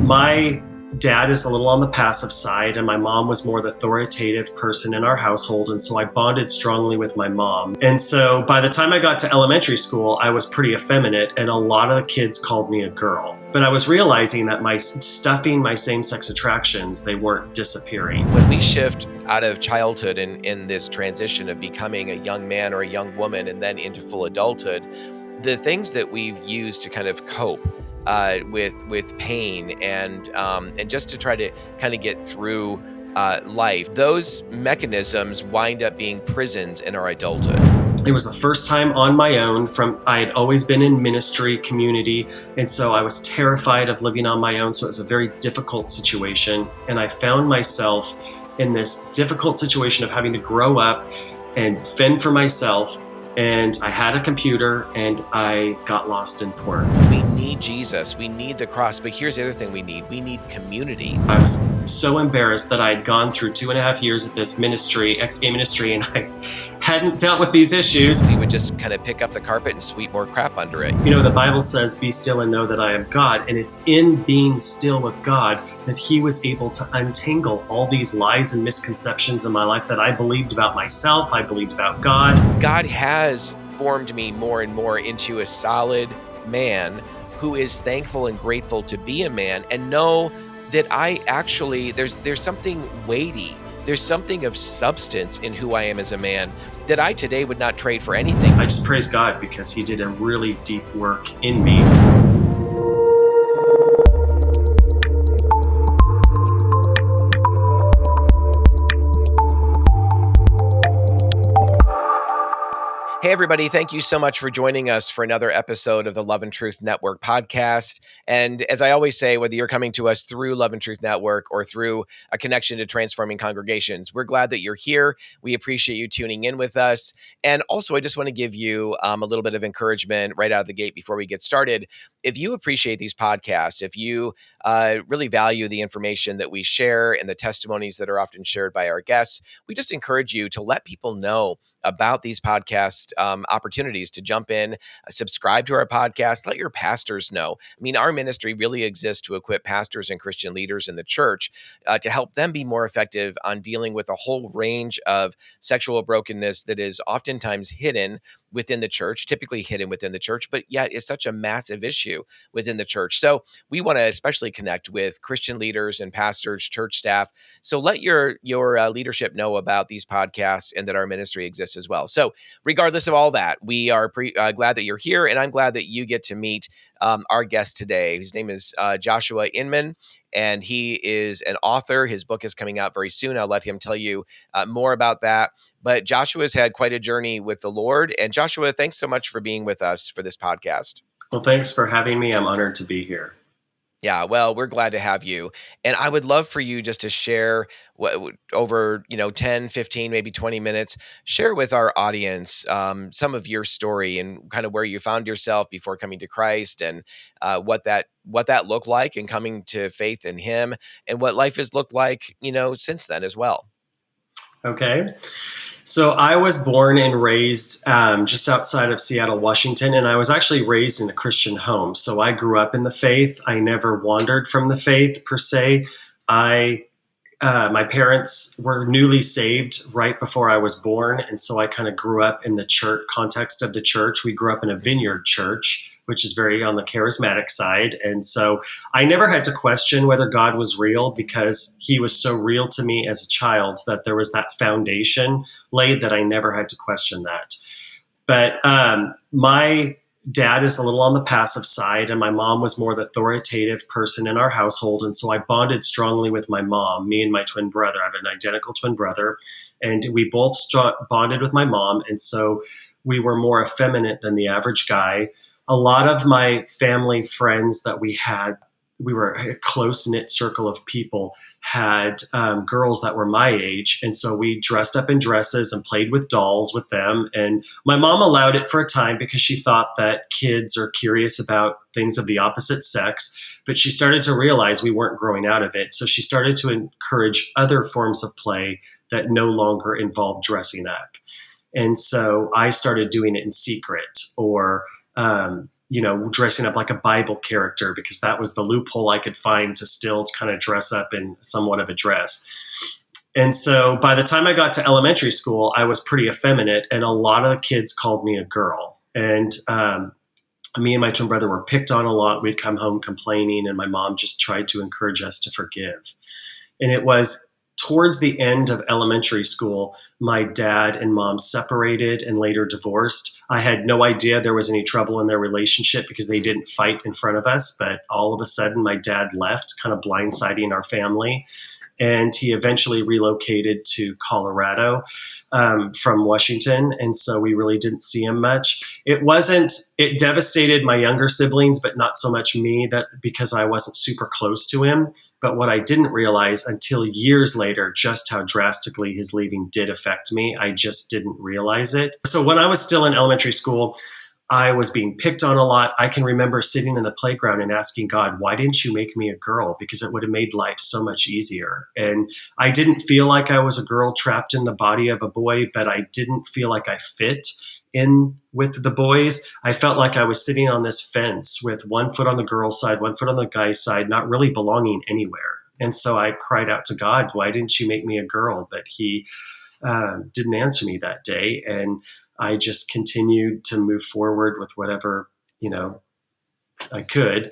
My dad is a little on the passive side, and my mom was more the authoritative person in our household. And so I bonded strongly with my mom. And so by the time I got to elementary school, I was pretty effeminate, and a lot of the kids called me a girl. But I was realizing that my stuffing my same-sex attractions, they weren't disappearing. When we shift out of childhood and in this transition of becoming a young man or a young woman and then into full adulthood, the things that we've used to kind of cope with pain and just to try to kind of get through life, those mechanisms wind up being prisons in our adulthood. It was the first time on my own. I had always been in ministry community, and so I was terrified of living on my own. So it was a very difficult situation, and I found myself in this difficult situation of having to grow up and fend for myself. And I had a computer, and I got lost in porn. We need Jesus. We need the cross. But here's the other thing we need. We need community. I was so embarrassed that I had gone through 2.5 years at this ministry, ex-gay ministry, and I hadn't dealt with these issues. We would just kind of pick up the carpet and sweep more crap under it. You know, the Bible says, be still and know that I am God. And it's in being still with God that he was able to untangle all these lies and misconceptions in my life that I believed about myself, I believed about God. God has formed me more and more into a solid man who is thankful and grateful to be a man, and know that I actually, there's something weighty, there's something of substance in who I am as a man that I today would not trade for anything. I just praise God because he did a really deep work in me. Hey, everybody. Thank you so much for joining us for another episode of the Love and Truth Network podcast. And as I always say, whether you're coming to us through Love and Truth Network or through a connection to Transforming Congregations, we're glad that you're here. We appreciate you tuning in with us. And also, I just want to give you a little bit of encouragement right out of the gate before we get started. If you appreciate these podcasts, if you really value the information that we share and the testimonies that are often shared by our guests, we just encourage you to let people know about these podcast opportunities to jump in, subscribe to our podcast, let your pastors know. I mean, our ministry really exists to equip pastors and Christian leaders in the church to help them be more effective on dealing with a whole range of sexual brokenness that is oftentimes hidden within the church, typically hidden within the church, but yet is such a massive issue within the church. So we want to especially connect with Christian leaders and pastors, church staff. So let your leadership know about these podcasts and that our ministry exists as well. So regardless of all that, we are glad that you're here, and I'm glad that you get to meet our guest today. His name is Joshua Inman, and he is an author. His book is coming out very soon. I'll let him tell you more about that. But Joshua's had quite a journey with the Lord. And Joshua, thanks so much for being with us for this podcast. Well, thanks for having me. I'm honored to be here. Yeah, well, we're glad to have you. And I would love for you just to share over 10, 15, maybe 20 minutes, share with our audience some of your story and kind of where you found yourself before coming to Christ, and what that looked like and coming to faith in him, and what life has looked like, since then as well. Okay. So I was born and raised just outside of Seattle, Washington, and I was actually raised in a Christian home. So I grew up in the faith. I never wandered from the faith per se. My parents were newly saved right before I was born, and so I kind of grew up in the church context of the church. We grew up in a vineyard church, which is very on the charismatic side. And so I never had to question whether God was real, because he was so real to me as a child that there was that foundation laid that I never had to question that. But my dad is a little on the passive side, and my mom was more the authoritative person in our household. And so I bonded strongly with my mom, me and my twin brother. I have an identical twin brother, and we both bonded with my mom. And so we were more effeminate than the average guy. A lot of my family friends that we were a close-knit circle of people, had girls that were my age. And so we dressed up in dresses and played with dolls with them. And my mom allowed it for a time because she thought that kids are curious about things of the opposite sex. But she started to realize we weren't growing out of it. So she started to encourage other forms of play that no longer involved dressing up. And so I started doing it in secret, or dressing up like a Bible character because that was the loophole I could find to still kind of dress up in somewhat of a dress. And so by the time I got to elementary school, I was pretty effeminate, and a lot of the kids called me a girl. And me and my twin brother were picked on a lot. We'd come home complaining, and my mom just tried to encourage us to forgive. And it was towards the end of elementary school, my dad and mom separated and later divorced. I had no idea there was any trouble in their relationship because they didn't fight in front of us. But all of a sudden, my dad left, kind of blindsiding our family. And he eventually relocated to Colorado from Washington. And so we really didn't see him much. It devastated my younger siblings, but not so much me, that because I wasn't super close to him. But what I didn't realize until years later, just how drastically his leaving did affect me. I just didn't realize it. So when I was still in elementary school, I was being picked on a lot. I can remember sitting in the playground and asking God, why didn't you make me a girl? Because it would have made life so much easier. And I didn't feel like I was a girl trapped in the body of a boy, but I didn't feel like I fit in with the boys. I felt like I was sitting on this fence with one foot on the girl's side, one foot on the guy's side, not really belonging anywhere. And so I cried out to God, why didn't you make me a girl? But he didn't answer me that day. And I just continued to move forward with whatever, I could.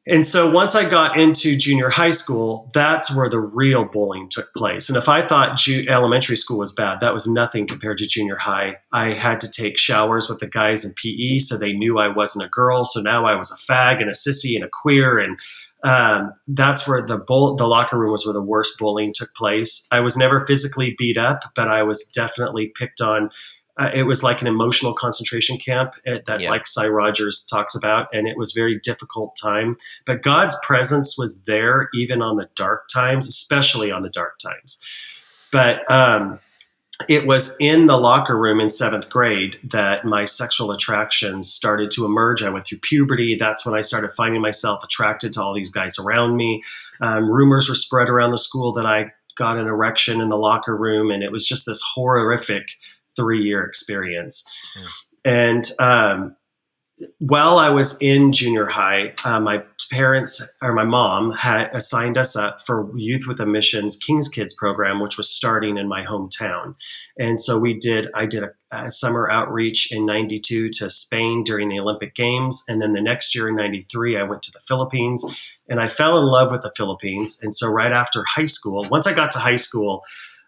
And so once I got into junior high school, that's where the real bullying took place. And if I thought elementary school was bad, that was nothing compared to junior high. I had to take showers with the guys in PE, so they knew I wasn't a girl. So now I was a fag and a sissy and a queer. And that's where the locker room was where the worst bullying took place. I was never physically beat up, but I was definitely picked on. It was like an emotional concentration camp that like Cy Rogers talks about. And it was a very difficult time. But God's presence was there even on the dark times, especially on the dark times. But it was in the locker room in 7th grade that my sexual attractions started to emerge. I went through puberty. That's when I started finding myself attracted to all these guys around me. Rumors were spread around the school that I got an erection in the locker room. And it was just this horrific 3-year experience. And while I was in junior high, my mom had assigned us up for Youth with a Mission's King's Kids program, which was starting in my hometown. And so I did a summer outreach in 92 to Spain during the Olympic Games. And then the next year in 93, I went to the Philippines, and I fell in love with the Philippines. And so right after high school, once I got to high school,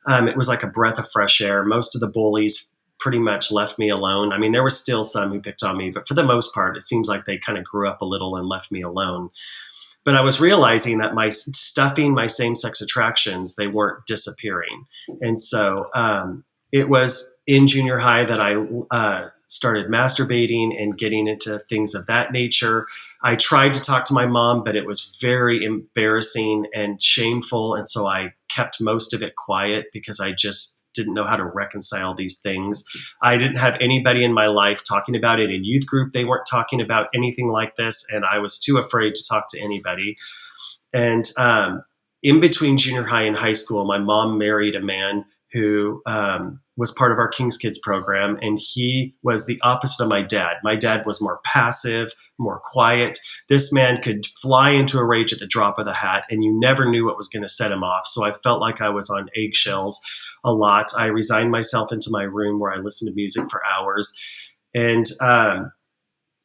it was like a breath of fresh air. Most of the bullies pretty much left me alone. I mean, there were still some who picked on me, but for the most part, it seems like they kind of grew up a little and left me alone. But I was realizing that my same-sex attractions, they weren't disappearing. And so it was in junior high that I started masturbating and getting into things of that nature. I tried to talk to my mom, but it was very embarrassing and shameful. And so I kept most of it quiet because I just didn't know how to reconcile these things. I didn't have anybody in my life talking about it in youth group. They weren't talking about anything like this, and I was too afraid to talk to anybody. And in between junior high and high school, my mom married a man who was part of our King's Kids program, and he was the opposite of my dad. My dad was more passive, more quiet. This man could fly into a rage at the drop of the hat, and you never knew what was going to set him off. So I felt like I was on eggshells a lot. I resigned myself into my room where I listened to music for hours. And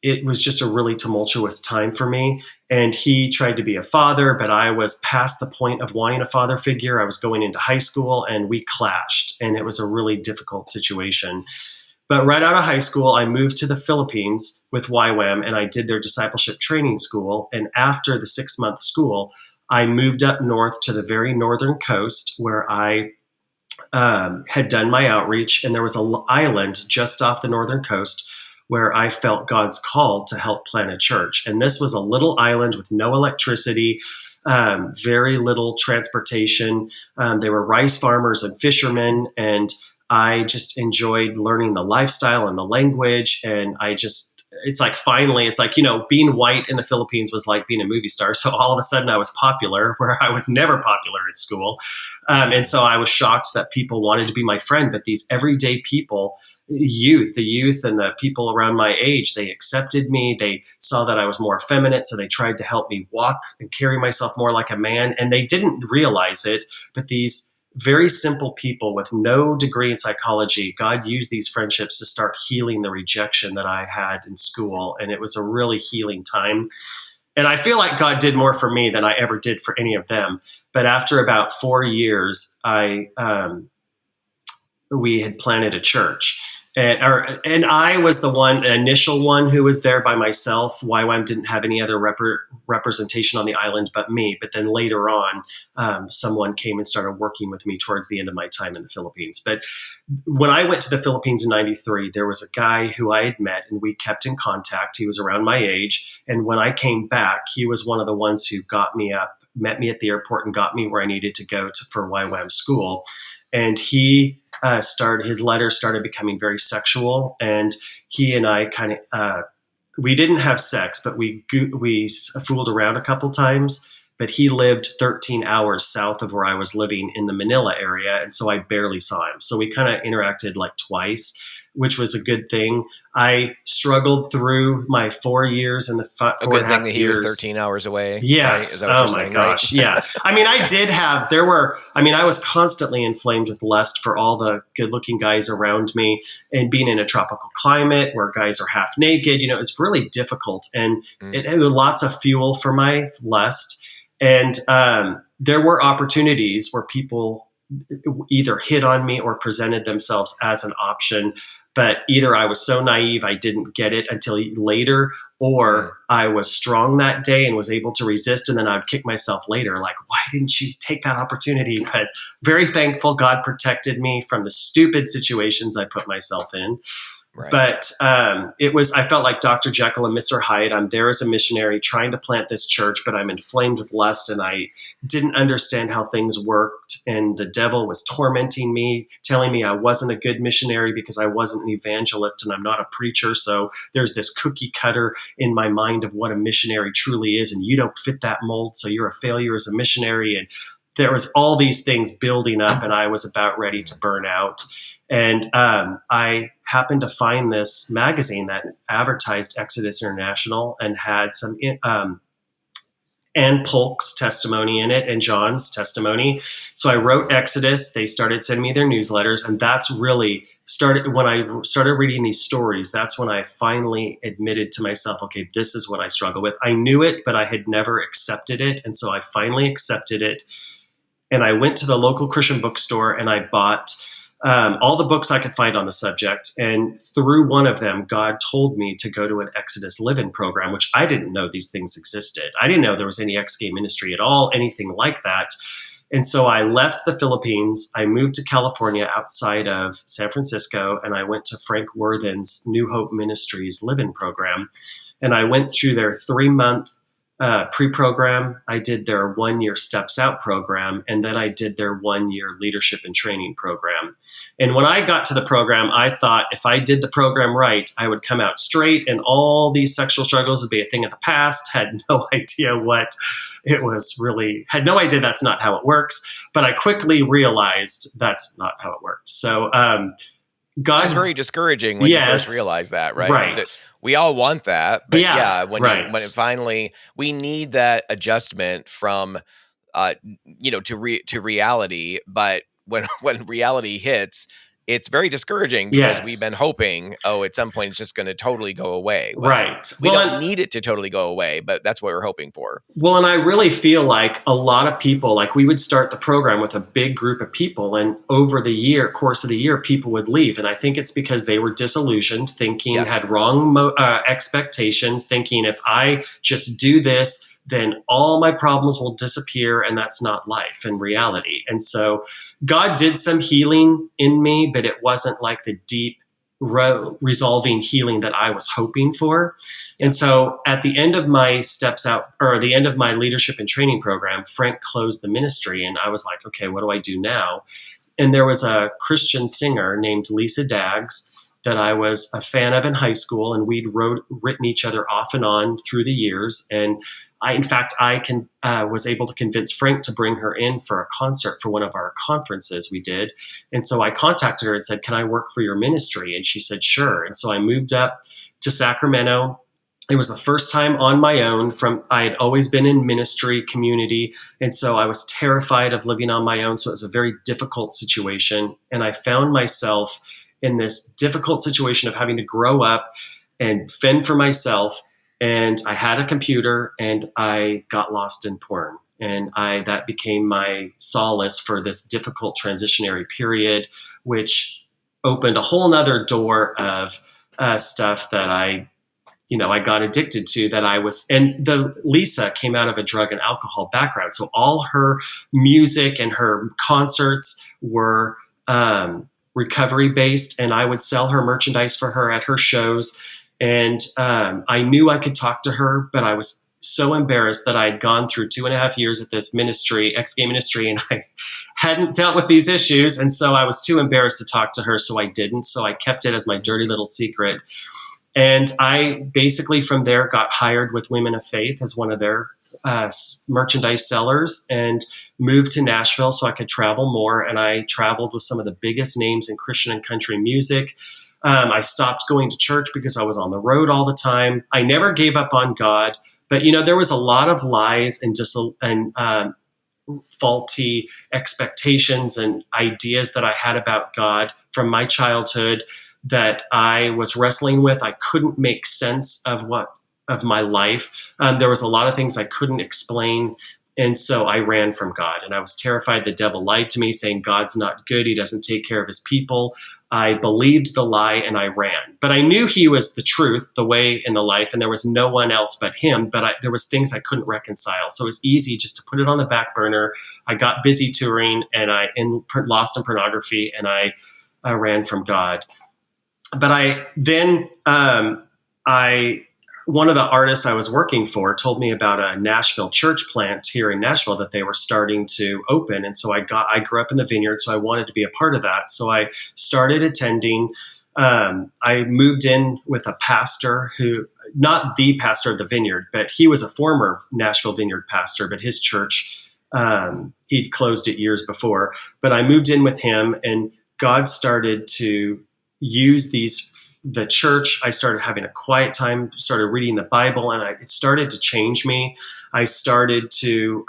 it was just a really tumultuous time for me. And he tried to be a father, but I was past the point of wanting a father figure. I was going into high school, and we clashed, and it was a really difficult situation. But right out of high school, I moved to the Philippines with YWAM, and I did their discipleship training school. And after the 6-month school, I moved up north to the very northern coast where I had done my outreach. And there was an island just off the northern coast where I felt God's call to help plant a church. And this was a little island with no electricity, very little transportation. They were rice farmers and fishermen. And I just enjoyed learning the lifestyle and the language. And I just it's like, finally, it's like, you know, being white in the Philippines was like being a movie star. So all of a sudden I was popular where I was never popular at school. And so I was shocked that people wanted to be my friend, but these everyday people, the youth and the people around my age, they accepted me. They saw that I was more effeminate. So they tried to help me walk and carry myself more like a man. And they didn't realize it, but these very simple people with no degree in psychology, God used these friendships to start healing the rejection that I had in school. And it was a really healing time. And I feel like God did more for me than I ever did for any of them. But after about 4 years, we had planted a church. And I was the initial one who was there by myself. YWAM didn't have any other representation on the island but me. But then later on, someone came and started working with me towards the end of my time in the Philippines. But when I went to the Philippines in 93, there was a guy who I had met and we kept in contact. He was around my age. And when I came back, he was one of the ones who met me at the airport and got me where I needed to go for YWAM school. And his letters started becoming very sexual, and he and I we didn't have sex, but we fooled around a couple times. But he lived 13 hours south of where I was living in the Manila area, and so I barely saw him. So we kind of interacted like twice, which was a good thing. I struggled through my 4 years and the 4.5 years. A good thing that he was 13 hours away. Yes. Right? Oh my gosh. Right? Yeah. I mean, I was constantly inflamed with lust for all the good looking guys around me, and being in a tropical climate where guys are half naked, you know, it's really difficult. And it had lots of fuel for my lust. And there were opportunities where people either hit on me or presented themselves as an option. But either I was so naive I didn't get it until later, or I was strong that day and was able to resist, and then I would kick myself later, like, why didn't you take that opportunity? But very thankful God protected me from the stupid situations I put myself in. Right. But I felt like Dr. Jekyll and Mr. Hyde. I'm there as a missionary trying to plant this church, but I'm inflamed with lust, and I didn't understand how things worked. And the devil was tormenting me, telling me I wasn't a good missionary because I wasn't an evangelist and I'm not a preacher. So there's this cookie cutter in my mind of what a missionary truly is, and you don't fit that mold, so you're a failure as a missionary. And there was all these things building up, and I was about ready to burn out. And I happened to find this magazine that advertised Exodus International and had some Ann Polk's testimony in it and John's testimony. So I wrote Exodus. They started sending me their newsletters, and that's really started when I started reading these stories. That's when I finally admitted to myself, okay, this is what I struggle with. I knew it, but I had never accepted it, and so I finally accepted it. And I went to the local Christian bookstore and I bought all the books I could find on the subject. And through one of them, God told me to go to an Exodus Live-In program, which I didn't know these things existed. I didn't know there was any ex-gay ministry at all, anything like that. And so I left the Philippines. I moved to California outside of San Francisco, and I went to Frank Worthen's New Hope Ministries Live-In program. And I went through their 3-month pre-program. I did their 1-year Steps Out program, and then I did their 1-year leadership and training program. And when I got to the program, I thought if I did the program right, I would come out straight and all these sexual struggles would be a thing of the past. Had no idea what it was really, had no idea that's not how it works. But I quickly realized that's not how it works. So, God, which is very discouraging when you first realize that, right? Right. We all want that, but when it finally, we need that adjustment from, to reality. But when reality hits, it's very discouraging because we've been hoping, at some point it's just going to totally go away. Well, right. We don't need it to totally go away, but that's what we're hoping for. Well, and I really feel like a lot of people, like we would start the program with a big group of people, and over the course of the year, people would leave. And I think it's because they were disillusioned, thinking, had wrong expectations, thinking if I just do this, then all my problems will disappear, and that's not life and reality. And so God did some healing in me, but it wasn't like the deep resolving healing that I was hoping for. And so at the end of my Steps Out, or the end of my leadership and training program, Frank closed the ministry, and I was like, okay, what do I do now? And there was a Christian singer named Lisa Daggs that I was a fan of in high school, and we'd written each other off and on through the years. And I was able to convince Frank to bring her in for a concert for one of our conferences we did. And so I contacted her and said, "Can I work for your ministry?" And she said, "Sure." And so I moved up to Sacramento. It was the first time on my own. I had always been in ministry community. And so I was terrified of living on my own. So it was a very difficult situation. And I found myself in this difficult situation of having to grow up and fend for myself. And I had a computer and I got lost in porn. And that became my solace for this difficult transitionary period, which opened a whole nother door of stuff that I got addicted to, Lisa came out of a drug and alcohol background. So all her music and her concerts were recovery based, and I would sell her merchandise for her at her shows. And I knew I could talk to her, but I was so embarrassed that I had gone through 2.5 years at this ministry, ex-gay ministry, and I hadn't dealt with these issues. And so I was too embarrassed to talk to her, so I didn't. So I kept it as my dirty little secret. And I basically from there got hired with Women of Faith as one of their merchandise sellers and moved to Nashville so I could travel more. And I traveled with some of the biggest names in Christian and country music. I stopped going to church because I was on the road all the time. I never gave up on God, but there was a lot of lies and faulty expectations and ideas that I had about God from my childhood that I was wrestling with. I couldn't make sense of my life. There was a lot of things I couldn't explain. And so I ran from God, and I was terrified the devil lied to me saying God's not good. He doesn't take care of his people. I believed the lie and I ran, but I knew he was the truth, the way, and the life. And there was no one else but him, but there was things I couldn't reconcile. So it was easy just to put it on the back burner. I got busy touring and lost in pornography, and I ran from God. But one of the artists I was working for told me about a Nashville church plant here in Nashville that they were starting to open. And so I grew up in the Vineyard, so I wanted to be a part of that. So I started attending. I moved in with a pastor who, not the pastor of the Vineyard, but he was a former Nashville Vineyard pastor, but his church, he'd closed it years before. But I moved in with him, and God started to use the church. I started having a quiet time, started reading the Bible, and it started to change me. I started to,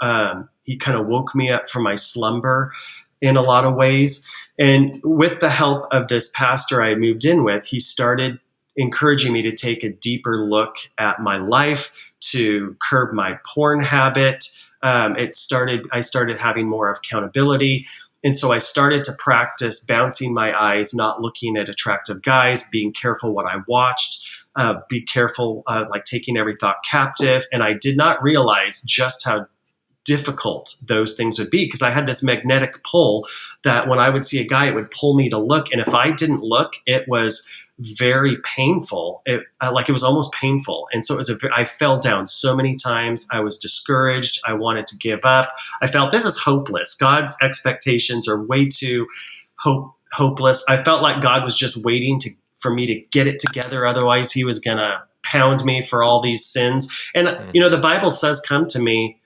he kind of woke me up from my slumber in a lot of ways. And with the help of this pastor I moved in with, he started encouraging me to take a deeper look at my life, to curb my porn habit. I started having more accountability. And so I started to practice bouncing my eyes, not looking at attractive guys, being careful what I watched, be careful, like taking every thought captive. And I did not realize just how difficult those things would be, because I had this magnetic pull that when I would see a guy, it would pull me to look. And if I didn't look, it was very painful. It was almost painful. And so I fell down so many times. I was discouraged. I wanted to give up. I felt this is hopeless. God's expectations are way too hopeless. I felt like God was just waiting for me to get it together. Otherwise he was going to pound me for all these sins. And, the Bible says, come to me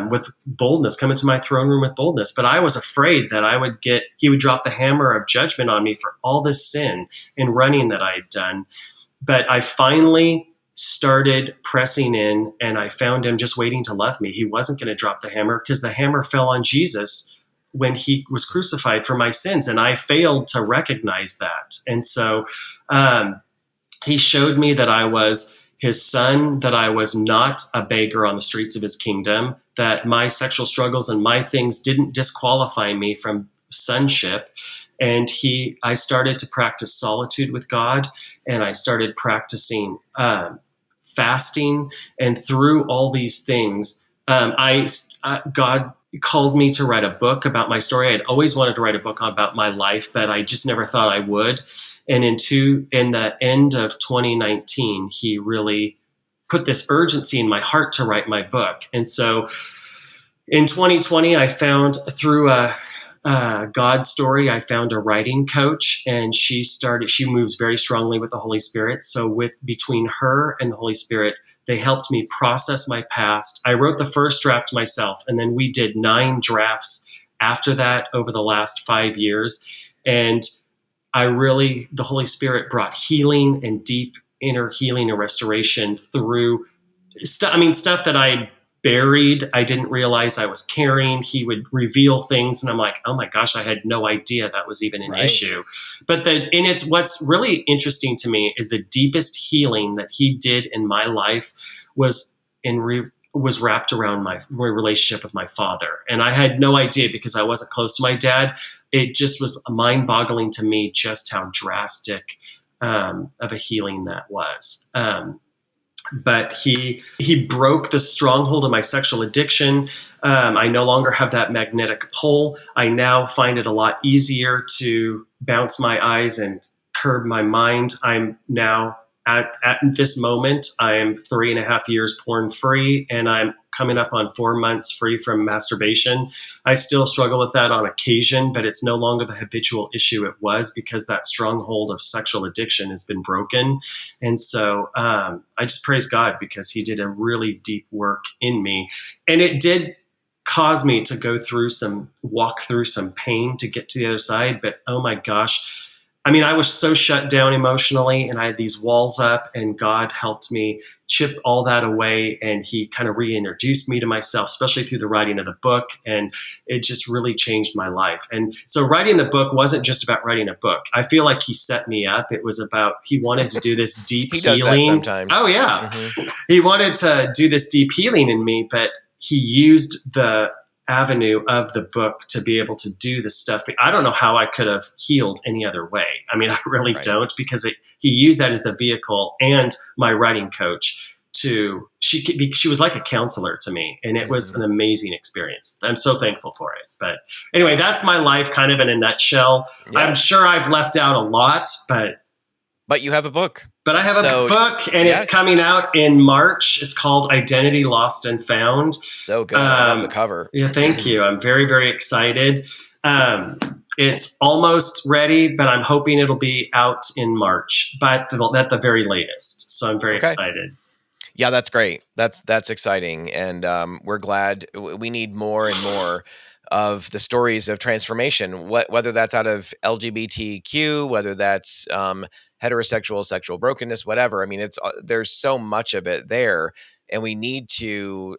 with boldness, come into my throne room with boldness. But I was afraid that he would drop the hammer of judgment on me for all this sin and running that I had done. But I finally started pressing in, and I found him just waiting to love me. He wasn't going to drop the hammer because the hammer fell on Jesus when he was crucified for my sins. And I failed to recognize that. And so he showed me that I was his son, that I was not a beggar on the streets of his kingdom, that my sexual struggles and my things didn't disqualify me from sonship. And I started to practice solitude with God, and I started practicing fasting. And through all these things, God called me to write a book about my story. I had always wanted to write a book about my life, but I just never thought I would. And in the end of 2019, he really put this urgency in my heart to write my book. And so in 2020, I found through a God story, I found a writing coach, and she moves very strongly with the Holy Spirit. So between her and the Holy Spirit, they helped me process my past. I wrote the first draft myself, and then we did 9 drafts after that over the last 5 years. And the Holy Spirit brought healing and deep inner healing and restoration through stuff that I buried. I didn't realize I was carrying. He would reveal things, and I'm like, oh my gosh, I had no idea that was even an issue. But what's really interesting to me is the deepest healing that he did in my life was wrapped around my relationship with my father. And I had no idea because I wasn't close to my dad. It just was mind-boggling to me just how drastic of a healing that was. But he broke the stronghold of my sexual addiction. I no longer have that magnetic pull. I now find it a lot easier to bounce my eyes and curb my mind. I'm now at this moment, I am 3.5 years porn free, and I'm coming up on 4 months free from masturbation. I still struggle with that on occasion, but it's no longer the habitual issue it was, because that stronghold of sexual addiction has been broken. And so I just praise God because he did a really deep work in me. And it did cause me to walk through some pain to get to the other side. But oh my gosh, I was so shut down emotionally, and I had these walls up, and God helped me chip all that away. And he kind of reintroduced me to myself, especially through the writing of the book. And it just really changed my life. And so writing the book wasn't just about writing a book. I feel like he set me up. It was about, he wanted to do this deep he healing. Does that sometimes. Oh yeah. Mm-hmm. He wanted to do this deep healing in me, but he used the avenue of the book to be able to do the stuff. But I don't know how I could have healed any other way. I really don't, because he used that as the vehicle, and my writing coach she was like a counselor to me, and it was an amazing experience. I'm so thankful for it. But anyway, that's my life kind of in a nutshell. Yeah. I'm sure I've left out a lot, but you have a book. But I have a book, and it's coming out in March. It's called Identity Lost and Found. So good. I love the cover. Yeah, thank you. I'm very, very excited. It's almost ready, but I'm hoping it'll be out in March, but at the very latest. So I'm very excited. Yeah, that's great. That's exciting. And we're glad. We need more and more of the stories of transformation, whether that's out of LGBTQ, whether that's heterosexual, sexual brokenness, whatever. There's so much of it there, and we need to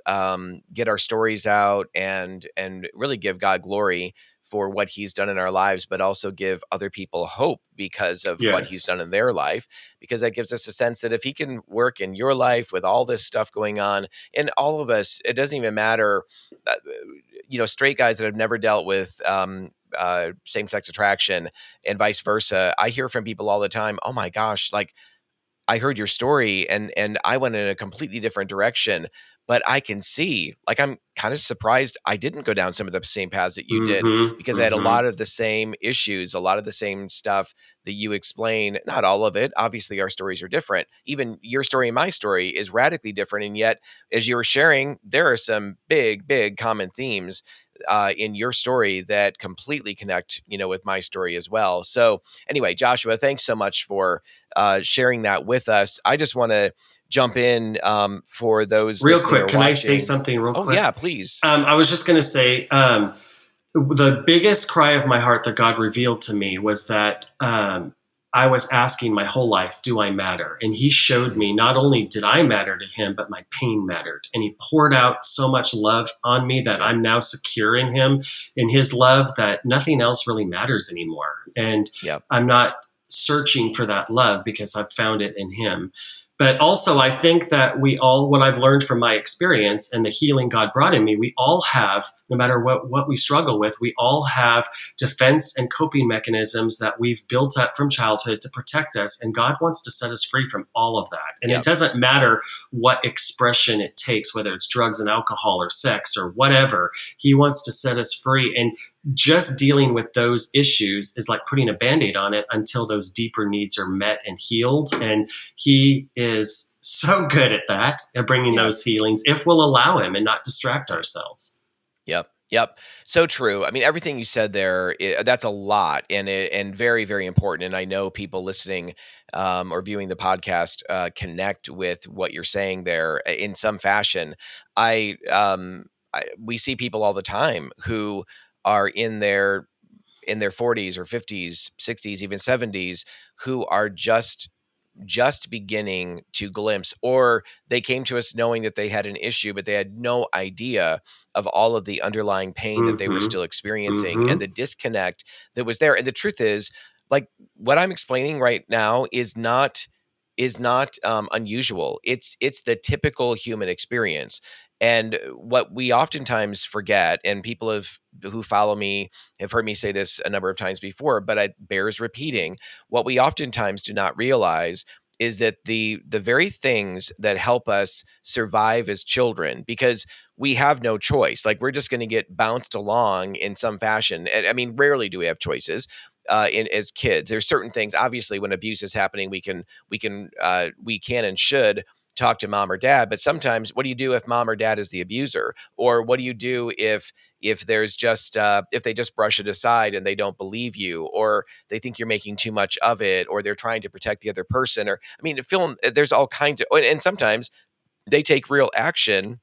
get our stories out and really give God glory for what he's done in our lives, but also give other people hope because of what he's done in their life, because that gives us a sense that if he can work in your life with all this stuff going on, and all of us, it doesn't even matter, straight guys that have never dealt with same-sex attraction and vice versa. I hear from people all the time, oh my gosh, like I heard your story and I went in a completely different direction, but I can see, like, I'm kind of surprised I didn't go down some of the same paths that you did, because I had a lot of the same issues, a lot of the same stuff that you explain. Not all of it. Obviously, our stories are different. Even your story and my story is radically different. And yet, as you were sharing, there are some big, big common themes in your story that completely connect, with my story as well. So anyway, Joshua, thanks so much for sharing that with us. I just want to jump in for those real quick. Can watching. I say something real quick? Oh yeah, please. I was just going to say, the biggest cry of my heart that God revealed to me was that I was asking my whole life, do I matter? And he showed me not only did I matter to him, but my pain mattered. And he poured out so much love on me that I'm now secure in him, in his love, that nothing else really matters anymore. And I'm not searching for that love because I've found it in him. But also, I think that what I've learned from my experience and the healing God brought in me, we all have, no matter what we struggle with, we all have defense and coping mechanisms that we've built up from childhood to protect us. And God wants to set us free from all of that. And it doesn't matter what expression it takes, whether it's drugs and alcohol or sex or whatever. He wants to set us free. And just dealing with those issues is like putting a Band-Aid on it until those deeper needs are met and healed. And he is so good at that, at bringing those healings, if we'll allow him and not distract ourselves. Yep. Yep. So true. I mean, everything you said there, that's a lot and very, very important. And I know people listening or viewing the podcast connect with what you're saying there in some fashion. We see people all the time who are in their 40s or 50s, 60s, even 70s, who are just beginning to glimpse, or they came to us knowing that they had an issue, but they had no idea of all of the underlying pain that they were Mm-hmm. still experiencing and Mm-hmm. the disconnect that was there. And the truth is, like, what I'm explaining right now is not unusual. It's the typical human experience. And what we oftentimes forget, and people who follow me have heard me say this a number of times before, but it bears repeating. What we oftentimes do not realize is that the very things that help us survive as children, because we have no choice. Like, we're just going to get bounced along in some fashion. I mean, rarely do we have choices. As kids, there's certain things. Obviously, when abuse is happening, we can and should talk to mom or dad. But sometimes, what do you do if mom or dad is the abuser, or what do you do if there's just if they just brush it aside and they don't believe you, or they think you're making too much of it, or they're trying to protect the other person, or I mean, film. There's all kinds of, and sometimes they take real action.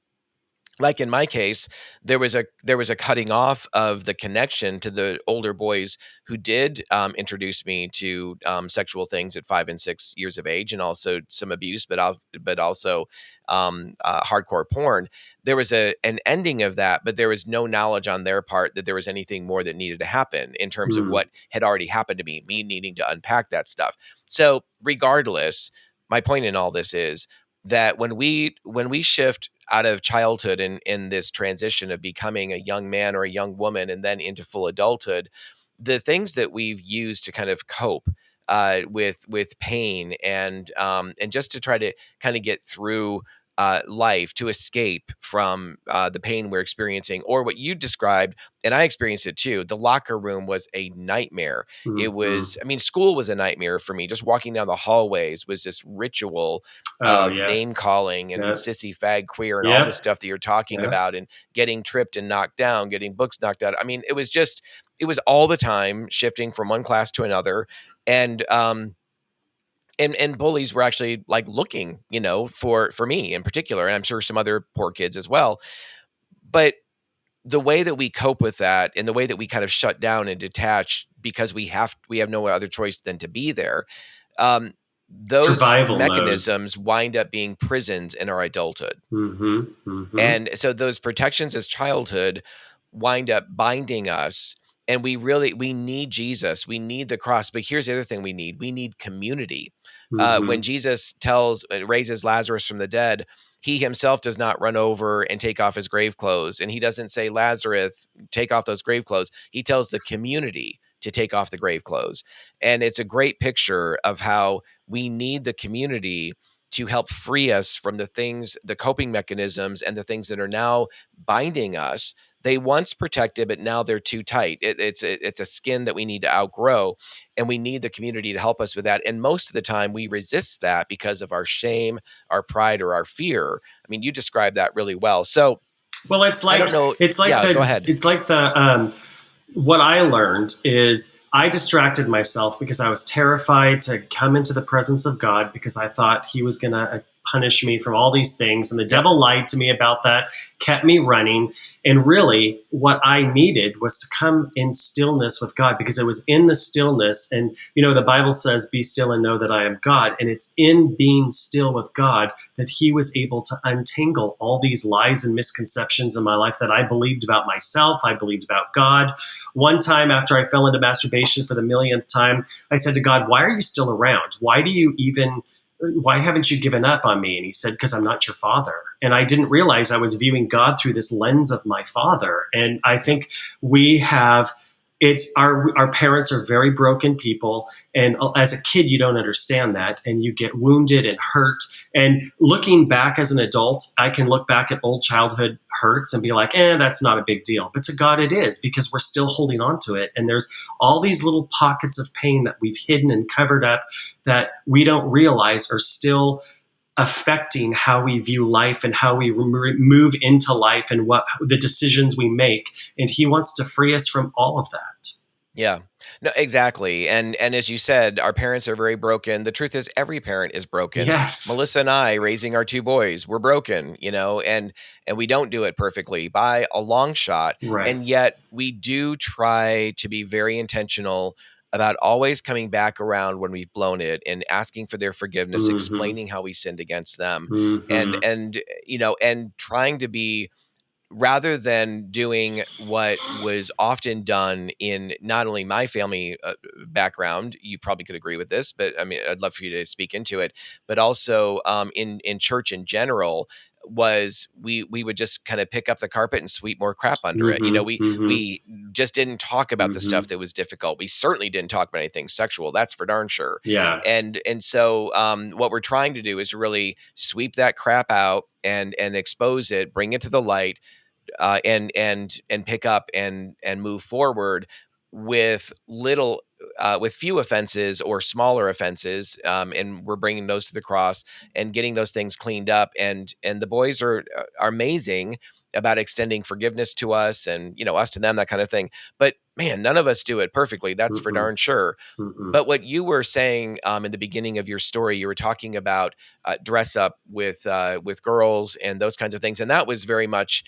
Like in my case, there was a cutting off of the connection to the older boys who did introduce me to sexual things at 5 and 6 years of age, and also some abuse, but also hardcore porn. There was an ending of that, but there was no knowledge on their part that there was anything more that needed to happen in terms of Mm. what had already happened to me needing to unpack that stuff. So regardless, my point in all this is that when we shift out of childhood and in this transition of becoming a young man or a young woman and then into full adulthood, the things that we've used to kind of cope with pain and just to try to kind of get through life, to escape from the pain we're experiencing, or what you described, and I experienced it too. The locker room was a nightmare. It Mm-hmm. was, I mean, school was a nightmare for me. Just walking down the hallways was this ritual Oh of yeah. name calling and Yep. sissy, fag, queer, and all the Yep. stuff that you're talking Yep. about, and getting tripped and knocked down, getting books knocked out. I mean, it was all the time shifting from one class to another. And um and and bullies were actually like looking, for me in particular, and I'm sure some other poor kids as well. But the way that we cope with that, and the way that we kind of shut down and detach because we have no other choice than to be there, um, those Survival mode. mechanisms wind up being prisons in our adulthood. Mm-hmm. Mm-hmm. And so those protections as childhood wind up binding us. And we need Jesus. We need the cross. But here's the other thing we need community. When Mm-hmm. Jesus raises Lazarus from the dead, he himself does not run over and take off his grave clothes. And he doesn't say, Lazarus, take off those grave clothes. He tells the community to take off the grave clothes. And it's a great picture of how we need the community to help free us from the coping mechanisms and the things that are now binding us. They once protected, but now they're too tight. It's a skin that we need to outgrow, and we need the community to help us with that. And most of the time, we resist that because of our shame, our pride, or our fear. I mean, you described that really well. So Well, it's I like don't know. it's like Yeah, go the ahead. it's like the what I learned is I distracted myself because I was terrified to come into the presence of God because I thought he was going to punish me from all these things. And the Yep. devil lied to me about that, kept me running. And really, what I needed was to come in stillness with God because it was in the stillness. And, the Bible says, be still and know that I am God. And it's in being still with God that he was able to untangle all these lies and misconceptions in my life that I believed about myself, I believed about God. One time after I fell into masturbation for the millionth time, I said to God, why are you still around? Why haven't you given up on me? And he said, because I'm not your father. And I didn't realize I was viewing God through this lens of my father. And I think we have it's our parents are very broken people, and as a kid you don't understand that, and you get wounded and hurt. And looking back as an adult, I can look back at old childhood hurts and be like, that's not a big deal. But to God it is, because we're still holding on to it, and there's all these little pockets of pain that we've hidden and covered up that we don't realize are still affecting how we view life and how we move into life and what the decisions we make. And he wants to free us from all of that. Yeah. No, exactly. And as you said, our parents are very broken. The truth is every parent is broken. Yes. Melissa and I raising our two boys, we're broken, and we don't do it perfectly by a long shot. Right. And yet we do try to be very intentional about always coming back around when we've blown it and asking for their forgiveness, Mm-hmm. explaining how we sinned against them, and Mm-hmm. and trying to be, rather than doing what was often done in not only my family background, you probably could agree with this, but I mean, I'd love for you to speak into it, but also in church in general, was we would just kind of pick up the carpet and sweep more crap under it. Mm-hmm. Mm-hmm. We just didn't talk about the Mm-hmm. stuff that was difficult. We certainly didn't talk about anything sexual. That's for darn sure. Yeah. And so what we're trying to do is really sweep that crap out and expose it, bring it to the light, and pick up and move forward with with few offenses or smaller offenses, and we're bringing those to the cross and getting those things cleaned up. And the boys are amazing about extending forgiveness to us, and us to them, that kind of thing. But man, none of us do it perfectly. That's for Mm-mm. darn sure. Mm-mm. But what you were saying in the beginning of your story, you were talking about dress up with girls and those kinds of things, and that was very much.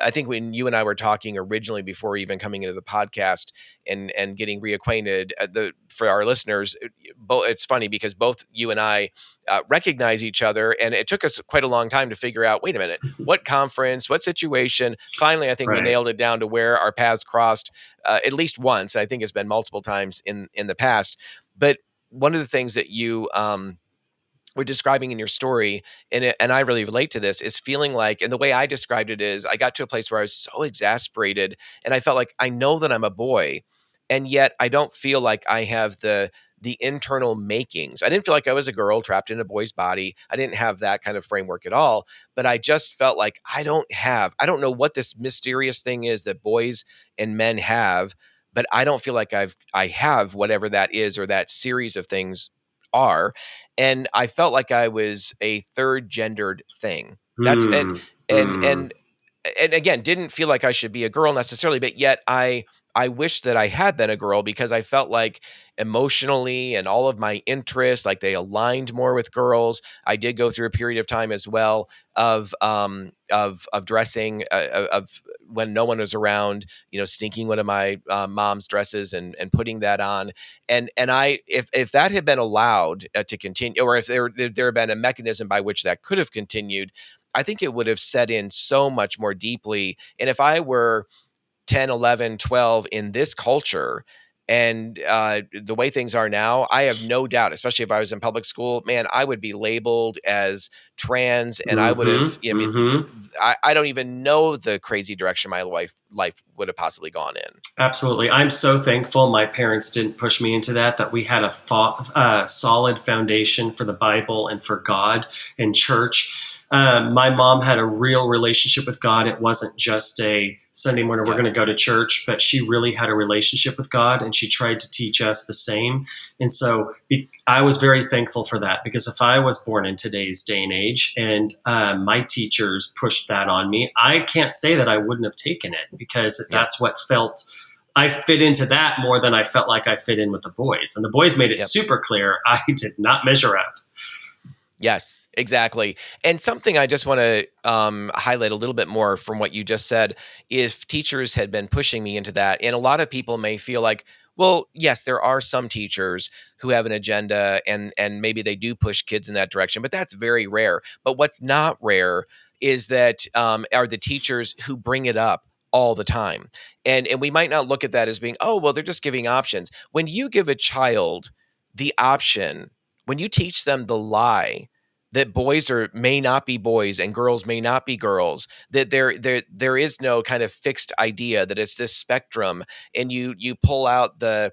I think when you and I were talking originally before even coming into the podcast and getting reacquainted, for our listeners, it's funny because both you and I recognize each other, and it took us quite a long time to figure out. Wait a minute, what conference, what situation? Finally, I think we Right. nailed it down to where our paths crossed at least once. I think it's been multiple times in the past. But one of the things that you were describing in your story, and I really relate to this, is feeling like, and the way I described it is, I got to a place where I was so exasperated, and I felt like I know that I'm a boy, and yet I don't feel like I have the internal makings. I didn't feel like I was a girl trapped in a boy's body. I didn't have that kind of framework at all, but I just felt like I don't know what this mysterious thing is that boys and men have, but I don't feel like I have whatever that is, or that series of things are. And I felt like I was a third gendered thing. That's Hmm. and Hmm. and and again, didn't feel like I should be a girl necessarily, but yet I wish that I had been a girl, because I felt like emotionally and all of my interests, like they aligned more with girls. I did go through a period of time as well of dressing, of when no one was around, sneaking one of my mom's dresses and putting that on. And I, if that had been allowed to continue, or if there had been a mechanism by which that could have continued, I think it would have set in so much more deeply. And if I were 10, 11, 12 in this culture, and the way things are now, I have no doubt, especially if I was in public school, man, I would be labeled as trans, and I would have, Mm-hmm. I mean, Mm-hmm. I don't even know the crazy direction my life would have possibly gone in. Absolutely. I'm so thankful my parents didn't push me into that we had a solid foundation for the Bible and for God and church. My mom had a real relationship with God. It wasn't just a Sunday morning, we're Yeah. going to go to church, but she really had a relationship with God, and she tried to teach us the same. And so I was very thankful for that, because if I was born in today's day and age and my teachers pushed that on me, I can't say that I wouldn't have taken it, because Yep. that's what felt. I fit into that more than I felt like I fit in with the boys. And the boys made it Yep. super clear I did not measure up. Yes, exactly. And something I just want to highlight a little bit more from what you just said, if teachers had been pushing me into that, and a lot of people may feel like, well, yes, there are some teachers who have an agenda, and maybe they do push kids in that direction, but that's very rare. But what's not rare is that are the teachers who bring it up all the time. And we might not look at that as being, oh, well, they're just giving options. When you give a child the option, when you teach them the lie that boys may not be boys and girls may not be girls, that there is no kind of fixed idea, that it's this spectrum, and you pull out uh,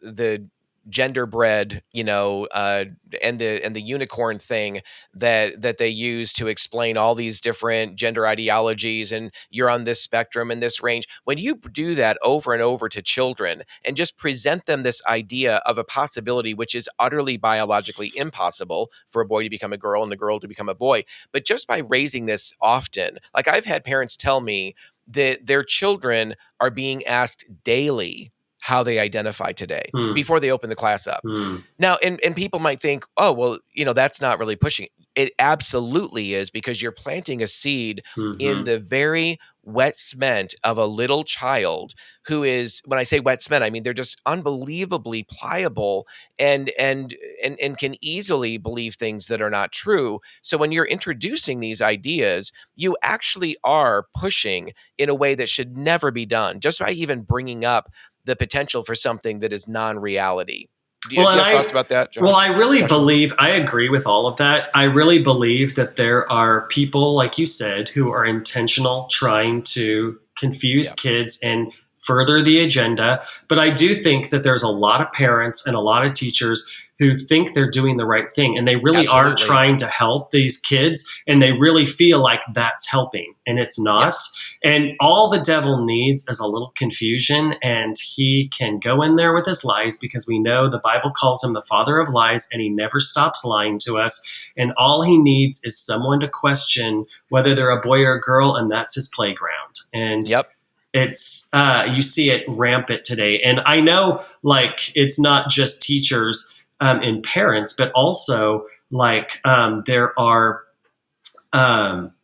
the genderbread, and the unicorn thing that they use to explain all these different gender ideologies, and you're on this spectrum and this range. When you do that over and over to children and just present them this idea of a possibility which is utterly biologically impossible for a boy to become a girl and a girl to become a boy, but just by raising this often, like I've had parents tell me that their children are being asked daily how they identify today Hmm. before they open the class up. Hmm. Now, and people might think, oh, well, that's not really pushing it. It absolutely is, because you're planting a seed in Hmm. the very wet cement of a little child who is, when I say wet cement, I mean they're just unbelievably pliable and can easily believe things that are not true. So when you're introducing these ideas, you actually are pushing in a way that should never be done, just by even bringing up the potential for something that is non-reality. Do you, Well, do you and have thoughts about that, well, Josh? I really Joshua? believe, I agree with all of that. I really believe that there are people, like you said, who are intentional trying to confuse Yeah, kids and further the agenda. But I do think that there's a lot of parents and a lot of teachers who think they're doing the right thing, and they really are absolutely. trying to help these kids, and they really feel like that's helping, and it's not. Yes. And all the devil needs is a little confusion, and he can go in there with his lies, because we know the Bible calls him the father of lies, and he never stops lying to us. And all he needs is someone to question whether they're a boy or a girl, and that's his playground. And Yep. it's you see it rampant today. And I know, like, it's not just teachers and parents, but also like there are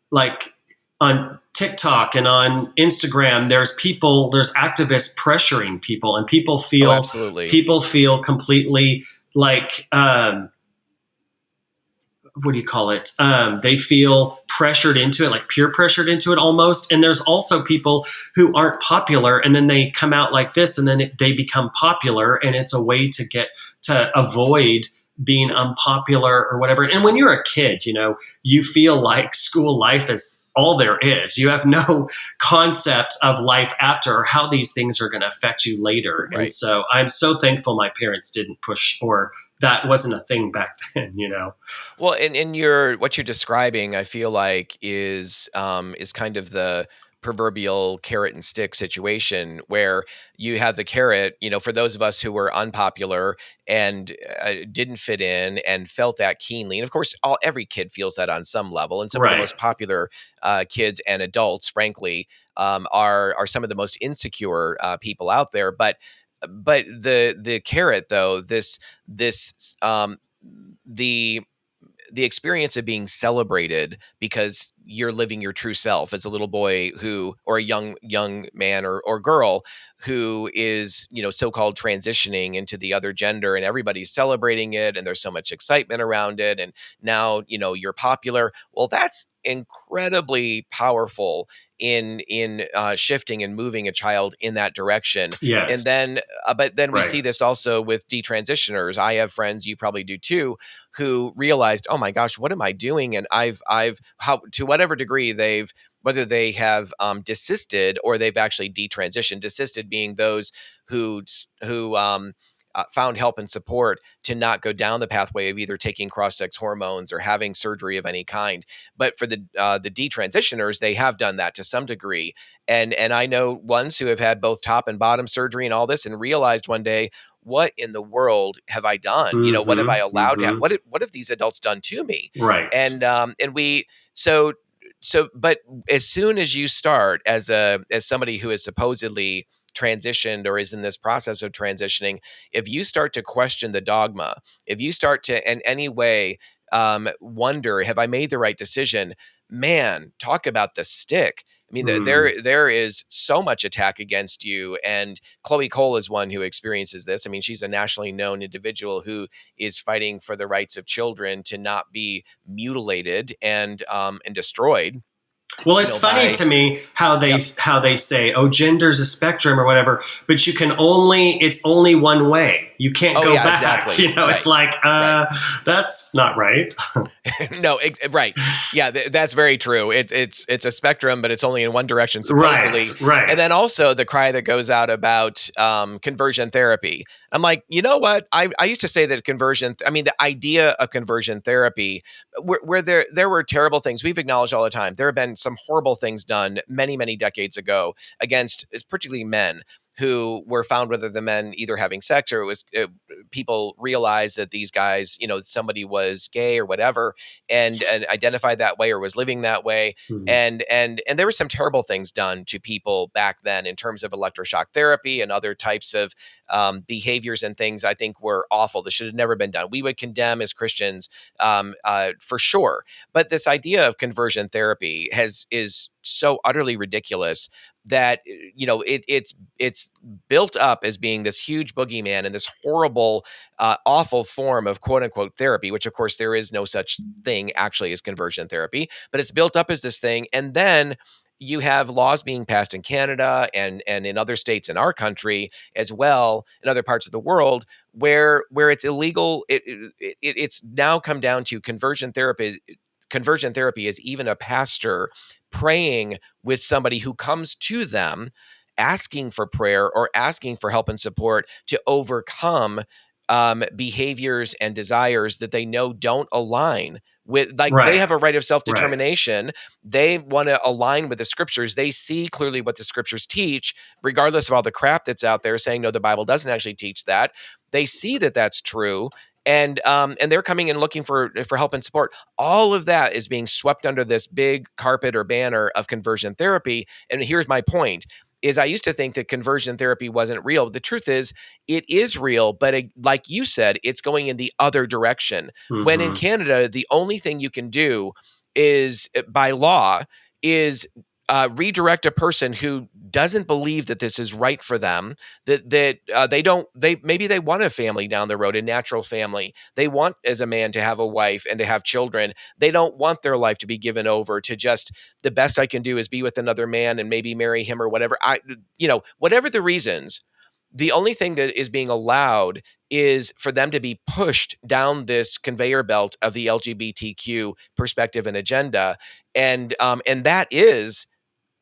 like on TikTok and on Instagram, there's activists pressuring people, and Oh, absolutely. people feel completely like what do you call it? They feel pressured into it, like peer pressured into it almost. And there's also people who aren't popular, and then they come out like this, and then they become popular, and it's a way to avoid being unpopular or whatever. And when you're a kid, you feel like school life is all there is. You have no concept of life after, or how these things are going to affect you later. And Right. so I'm so thankful my parents didn't push, or that wasn't a thing back then. Well, and what you're describing, I feel like is kind of the proverbial carrot and stick situation, where you have the carrot, for those of us who were unpopular and didn't fit in and felt that keenly. And of course, every kid feels that on some level. And some of the Right. most popular kids and adults, frankly, are some of the most insecure people out there. But the carrot, though, this the experience of being celebrated because you're living your true self as a little boy or a young man or girl who is, so-called transitioning into the other gender, and everybody's celebrating it, and there's so much excitement around it, and now, you're popular. Well, that's incredibly powerful in shifting and moving a child in that direction. And Yes. then but then we Right. see this also with detransitioners. I have friends, you probably do too, who realized, oh my gosh, what am I doing? And I've how, to whatever degree whether they have desisted or they've actually detransitioned. Desisted being those who found help and support to not go down the pathway of either taking cross-sex hormones or having surgery of any kind. But for the detransitioners, they have done that to some degree. And I know ones who have had both top and bottom surgery and all this, and realized one day, what in the world have I done? What have I Mm-hmm. allowed to Mm-hmm. what have these adults done to me? Right. And we but as soon as you start as somebody who is supposedly transitioned or is in this process of transitioning, if you start to question the dogma, if you start to in any way wonder, have I made the right decision? Man, talk about the stick. I mean, Mm. there is so much attack against you, and Chloe Cole is one who experiences this. I mean, she's a nationally known individual who is fighting for the rights of children to not be mutilated and destroyed. Well, it's funny By to me Yep. how they say, "Oh, gender's a spectrum" or whatever, but it's only one way. You can't Oh, go yeah, back. exactly. You know, Right. it's like, that's not right. No, right. Yeah, that's very true. It's a spectrum, but it's only in one direction, Right, supposedly. And right. then also the cry that goes out about conversion therapy. I'm like, you know what? I used to say that the idea of conversion therapy, where there were terrible things. We've acknowledged all the time. There have been some horrible things done many, many decades ago against particularly men who were found, whether the men either having sex or it was people realized that these guys, somebody was gay or whatever, and identified that way or was living that way. Mhm. And there were some terrible things done to people back then in terms of electroshock therapy and other types of behaviors and things. I think were awful. This should have never been done. We would condemn as Christians, for sure. But this idea of conversion therapy is so utterly ridiculous that it's built up as being this huge boogeyman and this horrible, awful form of quote unquote therapy, which of course there is no such thing actually as conversion therapy, but it's built up as this thing. And then you have laws being passed in Canada and in other states in our country as well, in other parts of the world, where it's illegal. It's now come down to conversion therapy. Conversion therapy is even a pastor praying with somebody who comes to them asking for prayer or asking for help and support to overcome behaviors and desires that they know don't align with, like, they Right, have a right of right. self-determination. They want to align with the scriptures. They see clearly what the scriptures teach, regardless of all the crap that's out there saying, no, the Bible doesn't actually teach that. They see that that's true. And they're coming and looking for help and support. All of that is being swept under this big carpet or banner of conversion therapy. And here's my point: is I used to think that conversion therapy wasn't real. The truth is, it is real, but like you said, it's going in the other direction. When in Hmm. Canada, the only thing you can do is, by law, is redirect a person who doesn't believe that this is right for them, that maybe they want a family down the road, a natural family. They want, as a man, to have a wife and to have children. They don't want their life to be given over to just, the best I can do is be with another man and maybe marry him or whatever. Whatever the reasons, the only thing that is being allowed is for them to be pushed down this conveyor belt of the LGBTQ perspective and agenda. And that is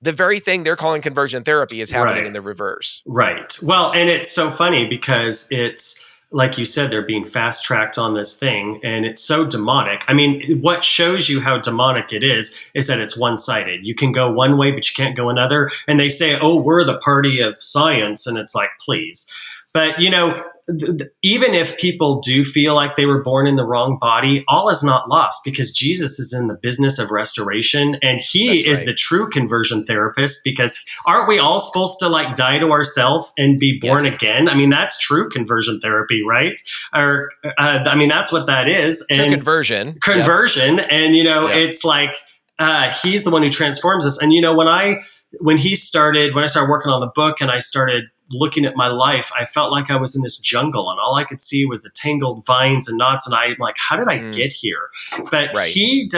the very thing they're calling conversion therapy is happening Right. in the reverse. Right. Well, and it's so funny because it's like you said, they're being fast tracked on this thing, and it's so demonic. I mean, what shows you how demonic it is that it's one sided. You can go one way, but you can't go another. And they say, oh, we're the party of science. And it's like, please. But, even if people do feel like they were born in the wrong body, all is not lost because Jesus is in the business of restoration, and he That's is right. the true conversion therapist, because aren't we all supposed to like die to ourselves and be born Yes. again? I mean, that's true conversion therapy, right? Or, that's what that is. True And conversion. conversion. Yep. And, Yep. it's like, he's the one who transforms us. And, when I started working on the book and I started looking at my life, I felt like I was in this jungle and all I could see was the tangled vines and knots. And I'm like, how did I get here? But Right. he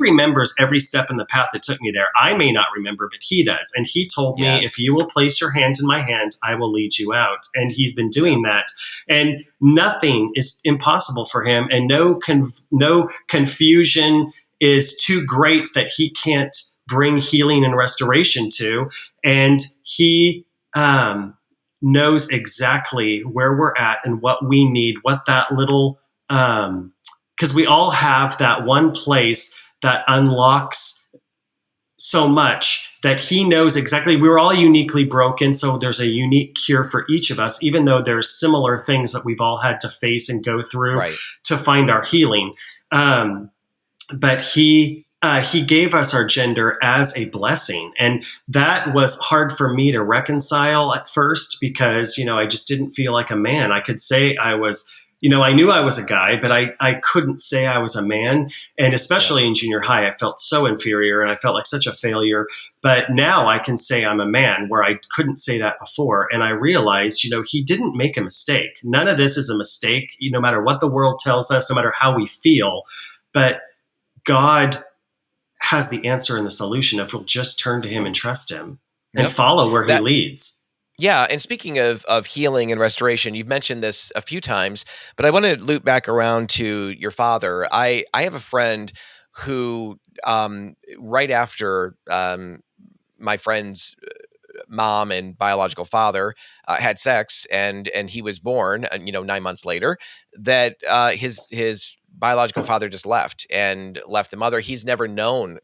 remembers every step in the path that took me there. I may not remember, but he does. And he told me, Yes. if you will place your hand in my hand, I will lead you out. And he's been doing that. And nothing is impossible for him. And no confusion is too great that he can't bring healing and restoration to. And he, knows exactly where we're at and what we need, what that little, because we all have that one place that unlocks so much that he knows exactly. We're all uniquely broken, so there's a unique cure for each of us, even though there's similar things that we've all had to face and go through Right. to find our healing. But he gave us our gender as a blessing. And that was hard for me to reconcile at first because, I just didn't feel like a man. I could say I was, I knew I was a guy, but I couldn't say I was a man. And especially in junior high, I felt so inferior and I felt like such a failure. But now I can say I'm a man where I couldn't say that before. And I realized, he didn't make a mistake. None of this is a mistake, no matter what the world tells us, no matter how we feel. But God has the answer and the solution if we'll just turn to him and trust him and follow where he leads. Yeah, and speaking of healing and restoration, you've mentioned this a few times, but I want to loop back around to your father. I have a friend who right after my friend's mom and biological father had sex, and he was born, 9 months later, that his biological father just left and left the mother. He's never known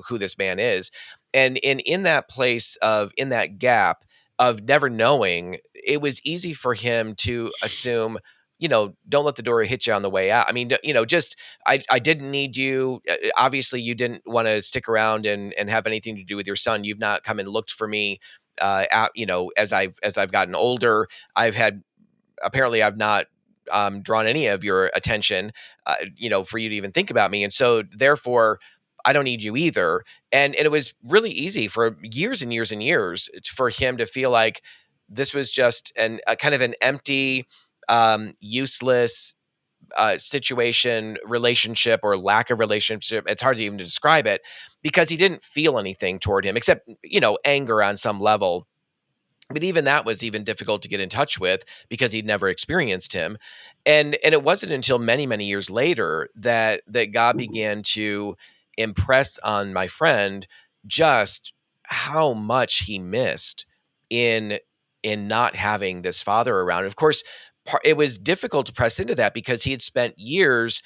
who this man is, and in that place of in that gap of never knowing, it was easy for him to assume. Don't let the door hit you on the way out. I mean, just I didn't need you. Obviously, you didn't want to stick around and have anything to do with your son. You've not come and looked for me as I've gotten older. I've not drawn any of your attention, for you to even think about me. And so therefore I don't need you either. And it was really easy for years and years and years for him to feel like this was just a kind of an empty, useless situation, relationship, or lack of relationship. It's hard to even describe it because he didn't feel anything toward him except, anger on some level. But even that was even difficult to get in touch with because he'd never experienced him. And it wasn't until many, many years later that God began to impress on my friend just how much he missed in not having this father around. Of course, it was difficult to press into that because he had spent years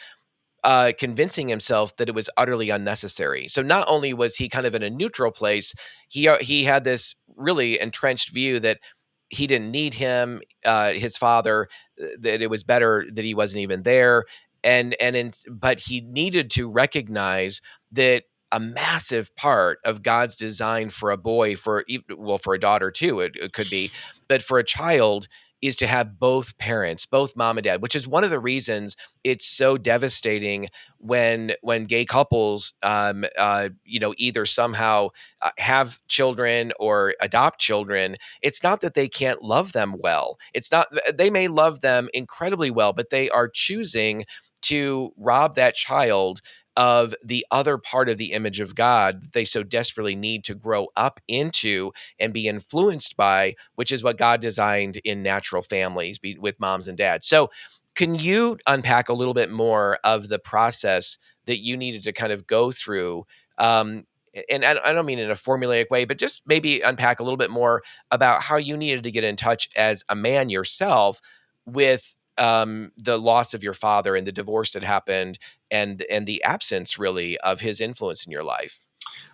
convincing himself that it was utterly unnecessary. So not only was he kind of in a neutral place, he had this really entrenched view that he didn't need him, his father, that it was better that he wasn't even there, but he needed to recognize that a massive part of God's design for a boy, for a daughter too, it could be, but for a child is to have both parents, both mom and dad, which is one of the reasons it's so devastating when gay couples, either somehow have children or adopt children. It's not that they can't love them well. It's not, they may love them incredibly well, but they are choosing to rob that child of the other part of the image of God that they so desperately need to grow up into and be influenced by, which is what God designed in natural families with moms and dads. So can you unpack a little bit more of the process that you needed to kind of go through? And I don't mean in a formulaic way, but just maybe unpack a little bit more about how you needed to get in touch as a man yourself with the loss of your father and the divorce that happened, and the absence really of his influence in your life.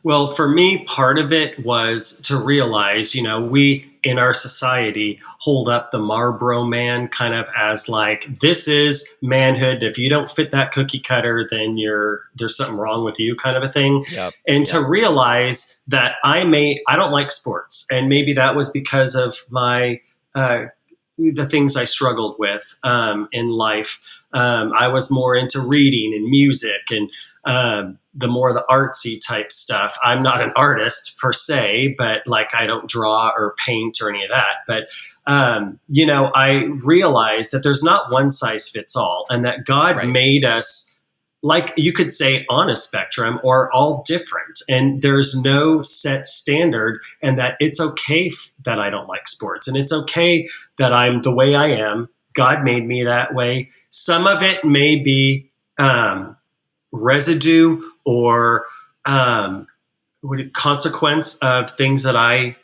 Well, for me, part of it was to realize, we in our society hold up the Marlboro man kind of as like, this is manhood. If you don't fit that cookie cutter, then there's something wrong with you, kind of a thing. Yep. And to realize that I don't like sports. And maybe that was because of my, the things I struggled with in life. I was more into reading and music and the more the artsy type stuff. I'm not an artist per se, but like I don't draw or paint or any of that. But, I realized that there's not one size fits all and that God made us, like you could say, on a spectrum or all different. And there's no set standard, and that it's okay that I don't like sports, and it's okay that I'm the way I am. God made me that way. Some of it may be residue or consequence of things that I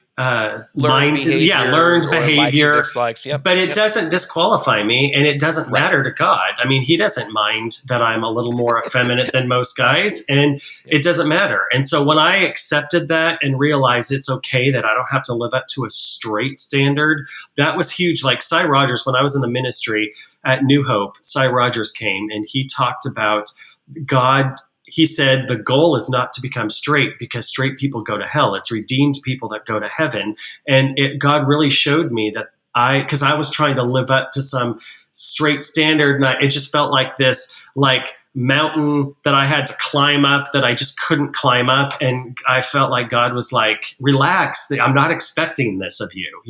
learned behavior. Dislikes, yep. But it doesn't disqualify me, and it doesn't matter to God. I mean, he doesn't mind that I'm a little more effeminate than most guys, and it doesn't matter. And so when I accepted that and realized it's okay that I don't have to live up to a straight standard, that was huge. Like Cy Rogers, when I was in the ministry at New Hope, Cy Rogers came and he talked about God. He said the goal is not to become straight because straight people go to hell. It's redeemed people that go to heaven. And God really showed me that because I was trying to live up to some straight standard, and it just felt like this mountain that I had to climb up that I just couldn't climb up. And I felt like God was like, relax, I'm not expecting this of you,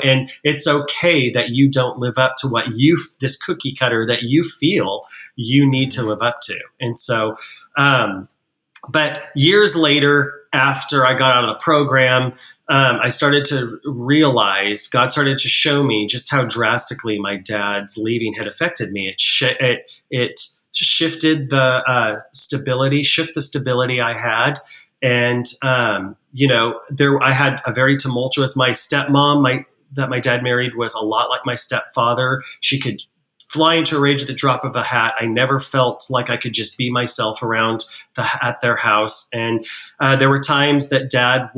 and it's okay that you don't live up to what this cookie cutter that you feel you need to live up to. And so, but years later, after I got out of the program, I started to realize, God started to show me just how drastically my dad's leaving had affected me. It shifted the stability, shook the stability I had. And, I had a very tumultuous, my stepmom, that my dad married was a lot like my stepfather. She could fly into a rage at the drop of a hat. I never felt like I could just be myself at their house. And there were times that Dad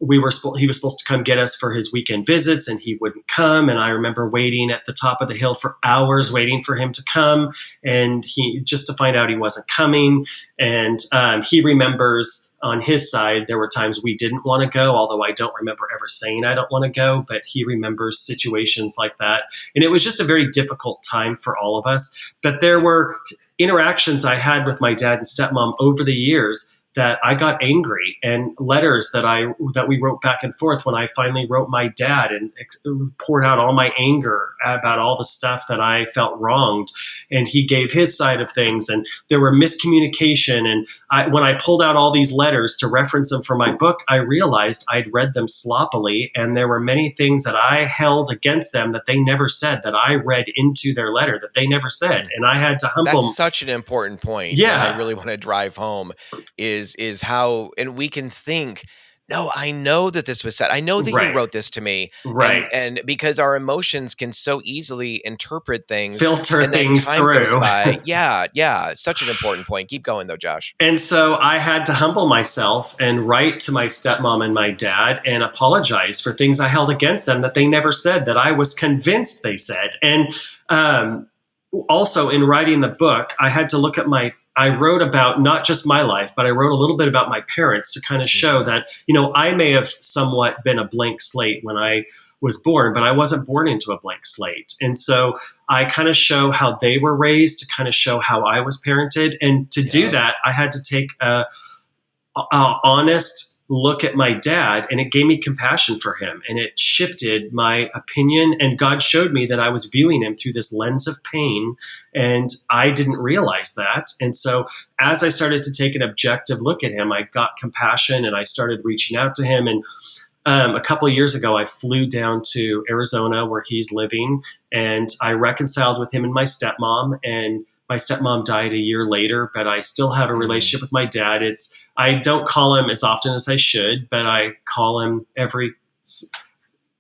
he was supposed to come get us for his weekend visits, and he wouldn't come. And I remember waiting at the top of the hill for hours, waiting for him to come, and just to find out he wasn't coming. And he remembers on his side, there were times we didn't want to go, although I don't remember ever saying I don't want to go, but he remembers situations like that. And it was just a very difficult time for all of us. But there were interactions I had with my dad and stepmom over the years that I got angry, and letters that we wrote back and forth when I finally wrote my dad and poured out all my anger about all the stuff that I felt wronged. And he gave his side of things, and there were miscommunication. And when I pulled out all these letters to reference them for my book, I realized I'd read them sloppily, and there were many things that I held against them that they never said, that I read into their letter that they never said. And I had to humble them. That's such an important point. Yeah. That I really want to drive home is how, and we can think, no, I know that this was said. I know that you wrote this to me. Right. And because our emotions can so easily interpret things. Filter things through. Yeah. Such an important point. Keep going though, Josh. And so I had to humble myself and write to my stepmom and my dad and apologize for things I held against them that they never said, that I was convinced they said. And also in writing the book, I had to look at I wrote about not just my life, but I wrote a little bit about my parents to kind of show that, I may have somewhat been a blank slate when I was born, but I wasn't born into a blank slate. And so I kind of show how they were raised, to kind of show how I was parented. And to do that, I had to take a honest look at my dad, and it gave me compassion for him, and it shifted my opinion. And God showed me that I was viewing him through this lens of pain, and I didn't realize that. And so as I started to take an objective look at him, I got compassion, and I started reaching out to him. And a couple of years ago, I flew down to Arizona where he's living, and I reconciled with him and my stepmom. And my stepmom died a year later, but I still have a relationship with my dad. I don't call him as often as I should, but I call him every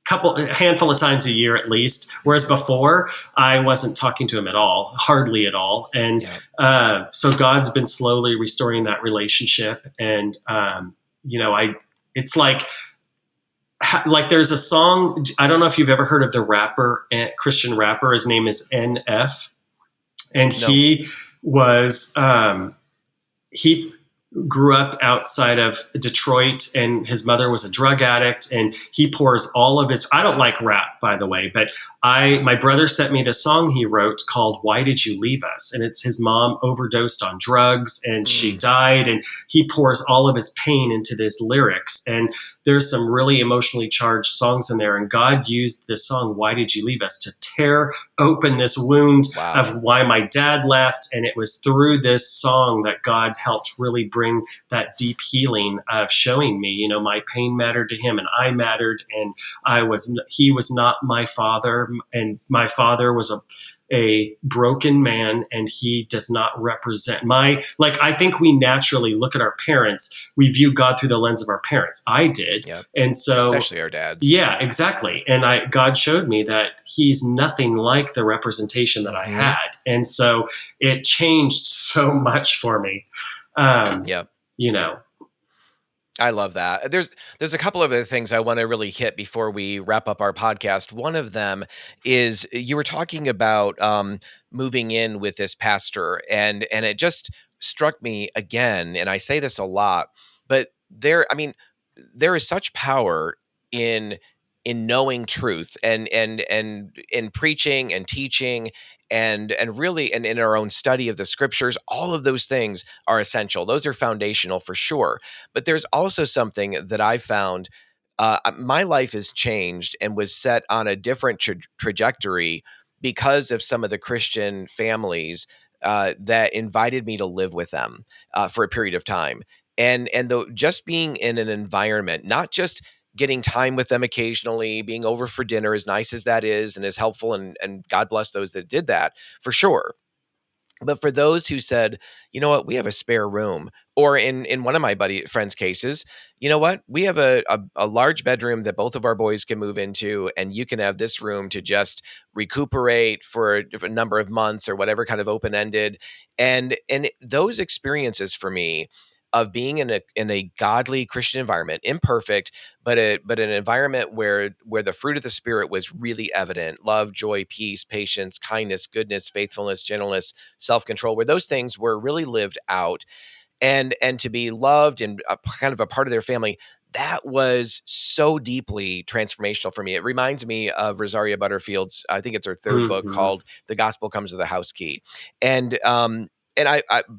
handful of times a year at least. Whereas before, I wasn't talking to him at all, hardly at all. And so God's been slowly restoring that relationship. And it's like there's a song. I don't know if you've ever heard of the rapper, Christian rapper. His name is NF. And he was, he grew up outside of Detroit, and his mother was a drug addict, and he pours all of his, I don't like rap, by the way, but my brother sent me the song he wrote called Why Did You Leave Us? And it's his mom overdosed on drugs and she died, and he pours all of his pain into this lyrics. And there's some really emotionally charged songs in there. And God used this song, Why Did You Leave Us, to tear open this wound of why my dad left. And it was through this song that God helped really bring that deep healing of showing me, my pain mattered to him and I mattered. And he was not my father. And my father was a broken man, and he does not represent I think we naturally look at our parents. We view God through the lens of our parents. I did. Yeah. And so, especially our dads. Yeah, exactly. And God showed me that he's nothing like the representation that I had. And so it changed so much for me. I love that. There's a couple of other things I want to really hit before we wrap up our podcast. One of them is you were talking about moving in with this pastor, and it just struck me again, and I say this a lot, but there is such power in knowing truth and in preaching and teaching and really and in our own study of the scriptures. All of those things are essential. Those are foundational for sure. But there's also something that I found. My life has changed and was set on a different trajectory because of some of the Christian families that invited me to live with them for a period of time. Just being in an environment, not just getting time with them occasionally, being over for dinner, as nice as that is and as helpful, and God bless those that did that for sure. But for those who said, you know what, we have a spare room, or in one of my buddy friends' cases, you know what, we have a large bedroom that both of our boys can move into, and you can have this room to just recuperate for a number of months or whatever, kind of open ended. And those experiences for me of being in a godly Christian environment, imperfect, but an environment where the fruit of the Spirit was really evident: love, joy, peace, patience, kindness, goodness, faithfulness, gentleness, self-control, where those things were really lived out, and to be loved and kind of a part of their family, that was so deeply transformational for me. It reminds me of Rosaria Butterfield's, I think it's her third book, Mm-hmm. called The Gospel Comes with a House Key. And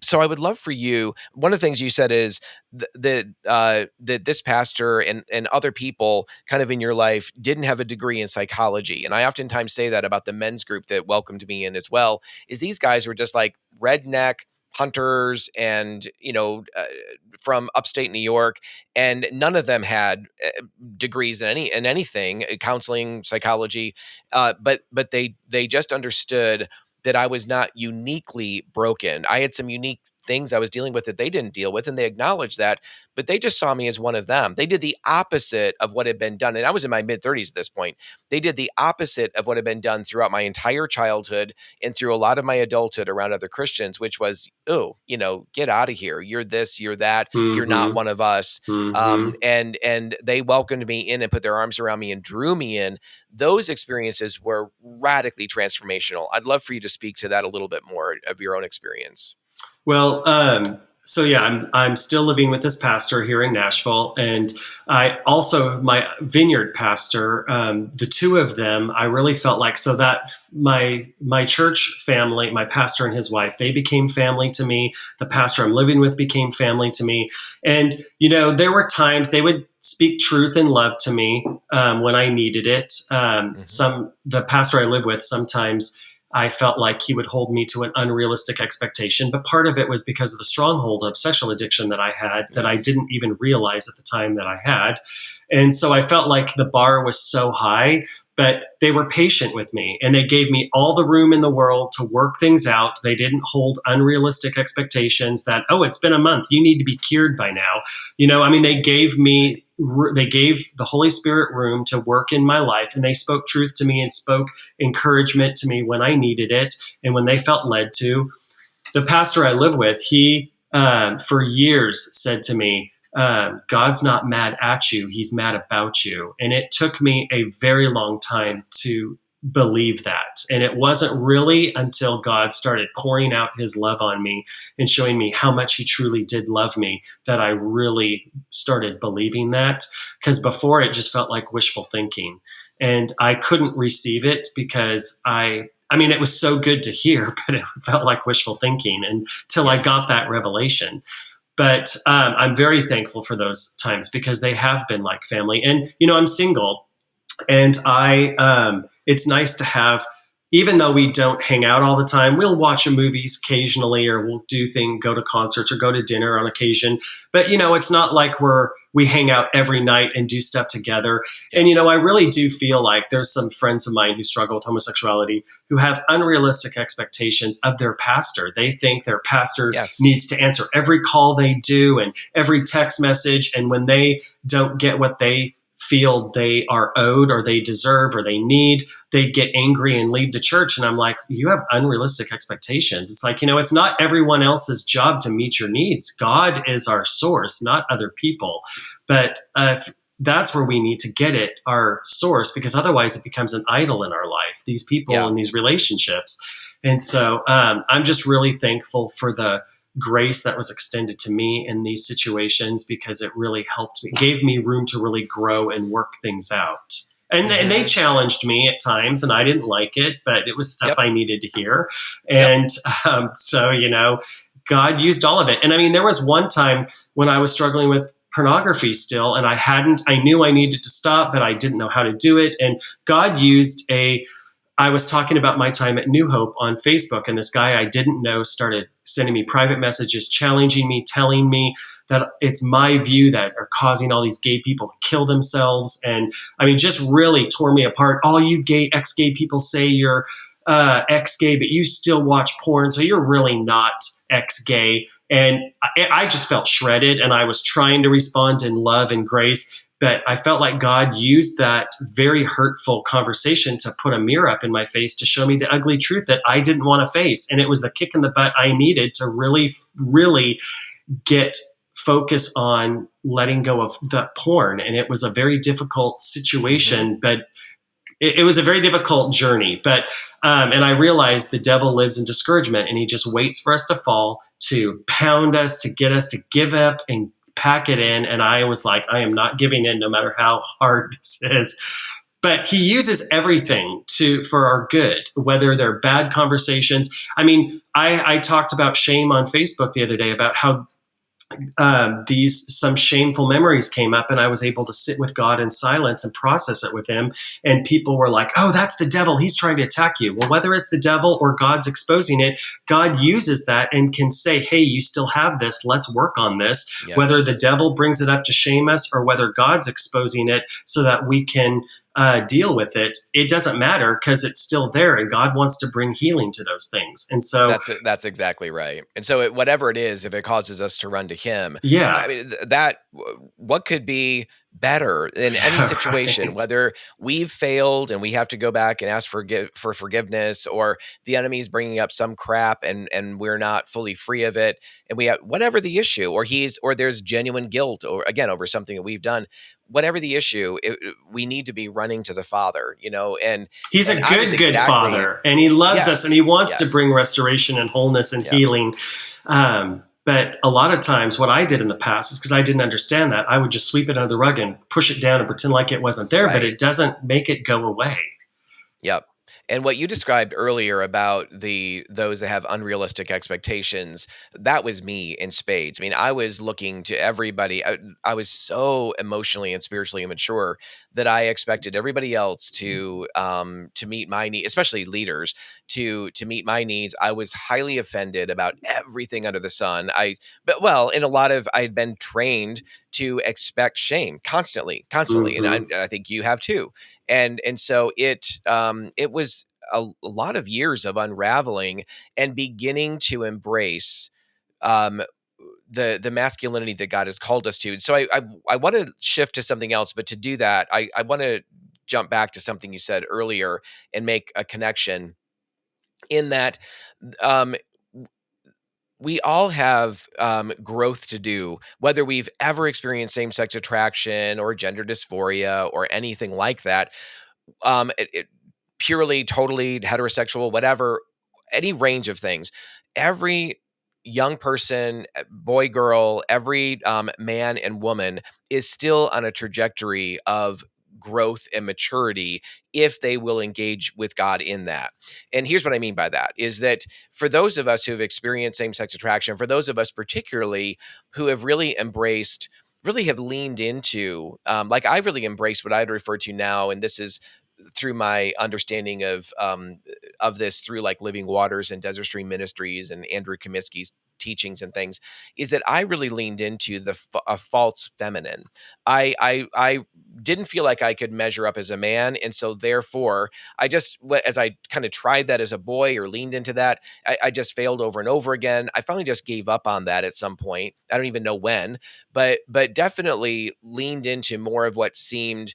so I would love for you. One of the things you said is that this pastor and other people kind of in your life didn't have a degree in psychology, and I oftentimes say that about the men's group that welcomed me in as well. Is these guys were just like redneck hunters, and from upstate New York, and none of them had degrees in anything, counseling, psychology, but they just understood that I was not uniquely broken. I had some unique things I was dealing with that they didn't deal with, and they acknowledged that, but they just saw me as one of them. They did the opposite of what had been done, and I was in my mid-30s at this point. They did the opposite of what had been done throughout my entire childhood and through a lot of my adulthood around other Christians, which was, oh, get out of here. You're this, you're that, you're not Mm-hmm. one of us. Mm-hmm. And they welcomed me in and put their arms around me and drew me in. Those experiences were radically transformational. I'd love for you to speak to that a little bit more of your own experience. Well, so yeah, I'm still living with this pastor here in Nashville, and I also my vineyard pastor. The two of them, I really felt like so that my church family, my pastor and his wife, they became family to me. The pastor I'm living with became family to me, and there were times they would speak truth and love to me when I needed it. The pastor I live with sometimes, I felt like he would hold me to an unrealistic expectation. But part of it was because of the stronghold of sexual addiction that I had that I didn't even realize at the time that I had. And so I felt like the bar was so high, but they were patient with me and they gave me all the room in the world to work things out. They didn't hold unrealistic expectations that, oh, it's been a month, you need to be cured by now. They gave the Holy Spirit room to work in my life, and they spoke truth to me and spoke encouragement to me when I needed it and when they felt led to. The pastor I live with, he for years said to me, God's not mad at you, he's mad about you. And it took me a very long time to believe that. And it wasn't really until God started pouring out his love on me and showing me how much he truly did love me that I really started believing that. Because before it just felt like wishful thinking. And I couldn't receive it because it was so good to hear, but it felt like wishful thinking until I got that revelation. But I'm very thankful for those times because they have been like family. And, I'm single, and it's nice to have, even though we don't hang out all the time, we'll watch movies occasionally, or we'll go to concerts or go to dinner on occasion. But, it's not like we hang out every night and do stuff together. And, I really do feel like there's some friends of mine who struggle with homosexuality who have unrealistic expectations of their pastor. They think their pastor needs to answer every call they do and every text message. And when they don't get what they feel they are owed or they deserve or they need, they get angry and leave the church. And I'm like, you have unrealistic expectations. It's like, it's not everyone else's job to meet your needs. God is our source, not other people. But that's where we need to get it, our source, because otherwise it becomes an idol in our life, these people and these relationships. And so I'm just really thankful for the grace that was extended to me in these situations, because it really helped me, gave me room to really grow and work things out. And they challenged me at times, and I didn't like it, but it was stuff I needed to hear. And so, God used all of it. And there was one time when I was struggling with pornography still, and I knew I needed to stop, but I didn't know how to do it. And God used I was talking about my time at New Hope on Facebook, and this guy I didn't know started sending me private messages, challenging me, telling me that it's my view that are causing all these gay people to kill themselves. And I mean, just really tore me apart. All you gay, ex-gay people say you're ex-gay, but you still watch porn, so you're really not ex-gay. And I just felt shredded, and I was trying to respond in love and grace. But I felt like God used that very hurtful conversation to put a mirror up in my face to show me the ugly truth that I didn't want to face. And it was the kick in the butt I needed to really, really get focus on letting go of the porn. And it was a very difficult situation, but it was a very difficult journey. But and I realized the devil lives in discouragement, and he just waits for us to fall, to pound us, to get us to give up and pack it in. And I was like, I am not giving in, no matter how hard this is. But he uses everything for our good, whether they're bad conversations. I mean, I talked about shame on Facebook the other day, about how some shameful memories came up, and I was able to sit with God in silence and process it with him. And people were like, oh, that's the devil. He's trying to attack you. Well, whether it's the devil or God's exposing it, God uses that and can say, hey, you still have this. Let's work on this. Yes. Whether the devil brings it up to shame us or whether God's exposing it so that we can deal with it, it doesn't matter, because it's still there, and God wants to bring healing to those things. And so that's exactly right. And so whatever it is, if it causes us to run to him, yeah, I mean, what could be better in any situation, right? Whether we've failed and we have to go back and ask for forgiveness, or the enemy's bringing up some crap and we're not fully free of it, and we have whatever the issue, or there's genuine guilt, or again, over something that we've done. Whatever the issue, we need to be running to the Father, and he's a good Father, and he loves us, and he wants to bring restoration and wholeness and healing. But a lot of times what I did in the past is, because I didn't understand that, I would just sweep it under the rug and push it down and pretend like it wasn't there, right. But it doesn't make it go away. Yep. And what you described earlier about those that have unrealistic expectations, that was me in spades. I mean, I was looking to everybody. I was so emotionally and spiritually immature that I expected everybody else to meet my needs, especially leaders, to meet my needs. I was highly offended about everything under the sun. In a lot of, I'd been trained to expect shame constantly, mm-hmm. And I think you have too. And so it was a lot of years of unraveling and beginning to embrace the masculinity that God has called us to. So I want to shift to something else, but to do that, I want to jump back to something you said earlier and make a connection in that we all have growth to do, whether we've ever experienced same-sex attraction or gender dysphoria or anything like that. Purely, totally heterosexual, whatever, any range of things. Every young person, boy, girl, every man and woman is still on a trajectory of growth and maturity if they will engage with God in that. And here's what I mean by that, is that for those of us who have experienced same-sex attraction, for those of us particularly who have really embraced, really have leaned into, like I really embraced what I'd refer to now, and this is through my understanding of this through like Living Waters and Desert Stream Ministries and Andrew Comiskey's teachings and things, is that I really leaned into a false feminine. I didn't feel like I could measure up as a man, and so therefore I just, as I kind of tried that as a boy or leaned into that, I just failed over and over again. I finally just gave up on that at some point. I don't even know when, but definitely leaned into more of what seemed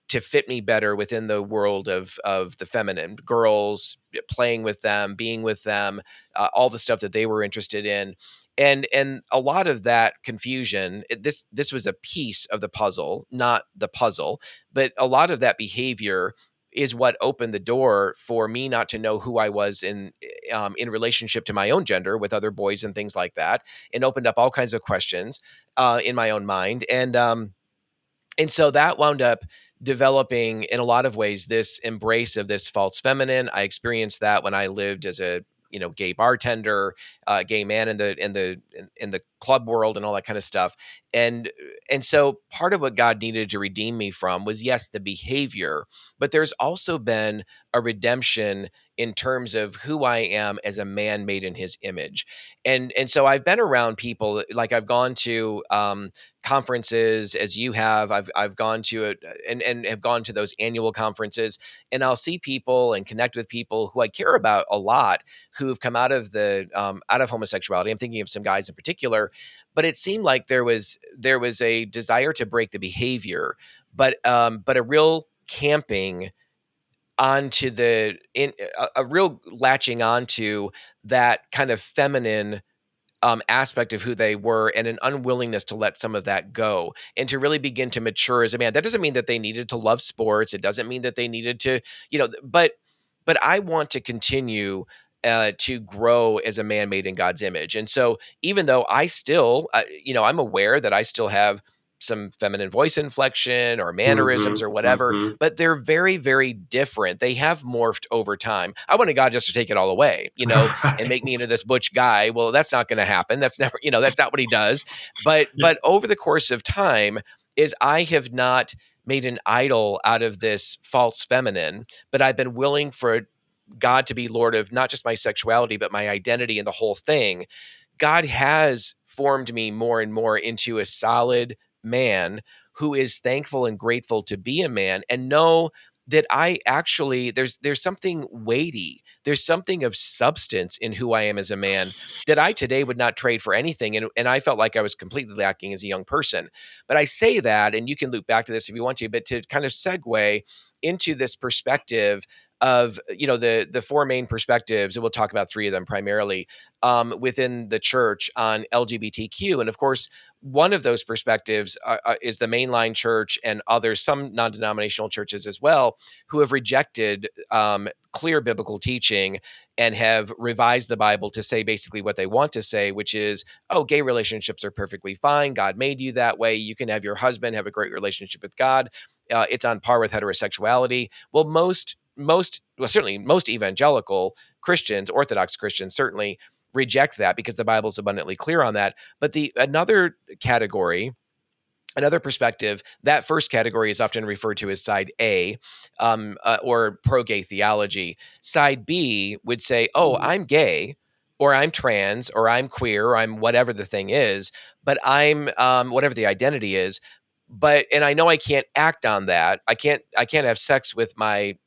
to fit me better within the world of the feminine, girls, playing with them, being with them, all the stuff that they were interested in. And a lot of that confusion, this was a piece of the puzzle, not the puzzle, but a lot of that behavior is what opened the door for me not to know who I was in relationship to my own gender with other boys and things like that, and opened up all kinds of questions in my own mind. And so that wound up developing in a lot of ways this embrace of this false feminine. I experienced that when I lived as a gay bartender, gay man in the club world and all that kind of stuff. And so part of what God needed to redeem me from was, yes, the behavior, but there's also been a redemption in terms of who I am as a man made in his image. And so I've been around people, like I've gone to conferences as you have. I've gone to it and have gone to those annual conferences, and I'll see people and connect with people who I care about a lot who've come out of out of homosexuality. I'm thinking of some guys in particular, but it seemed like there was a desire to break the behavior, but a real camping onto a real latching onto that kind of feminine aspect of who they were, and an unwillingness to let some of that go and to really begin to mature as a man. That doesn't mean that they needed to love sports. It doesn't mean that they needed to, but I want to continue to grow as a man made in God's image. And so even though I still, I'm aware that I still have some feminine voice inflection or mannerisms Mm-hmm, or whatever, mm-hmm. but they're very, very different. They have morphed over time. I wanted God just to take it all away, and make me into this butch guy. Well, that's not going to happen. That's never, that's not what he does. But over the course of time, is I have not made an idol out of this false feminine, but I've been willing for God to be Lord of not just my sexuality, but my identity and the whole thing. God has formed me more and more into a solid man who is thankful and grateful to be a man, and know that I actually there's something weighty, there's something of substance in who I am as a man that I today would not trade for anything. And I felt like I was completely lacking as a young person. But I say that, and you can loop back to this if you want to, but to kind of segue into this perspective of the four main perspectives, and we'll talk about three of them primarily within the church on LGBTQ. And of course, one of those perspectives is the mainline church and others, some non-denominational churches as well, who have rejected clear biblical teaching and have revised the Bible to say basically what they want to say, which is, oh, gay relationships are perfectly fine. God made you that way. You can have your husband have a great relationship with God. It's on par with heterosexuality. Well, certainly most evangelical Christians, Orthodox Christians, certainly reject that because the Bible is abundantly clear on that. But another category, another perspective, that first category is often referred to as side A, or pro-gay theology. Side B would say, oh, I'm gay, or I'm trans, or I'm queer, or I'm whatever the thing is, but I'm whatever the identity is. And I know I can't act on that. I can't have sex with my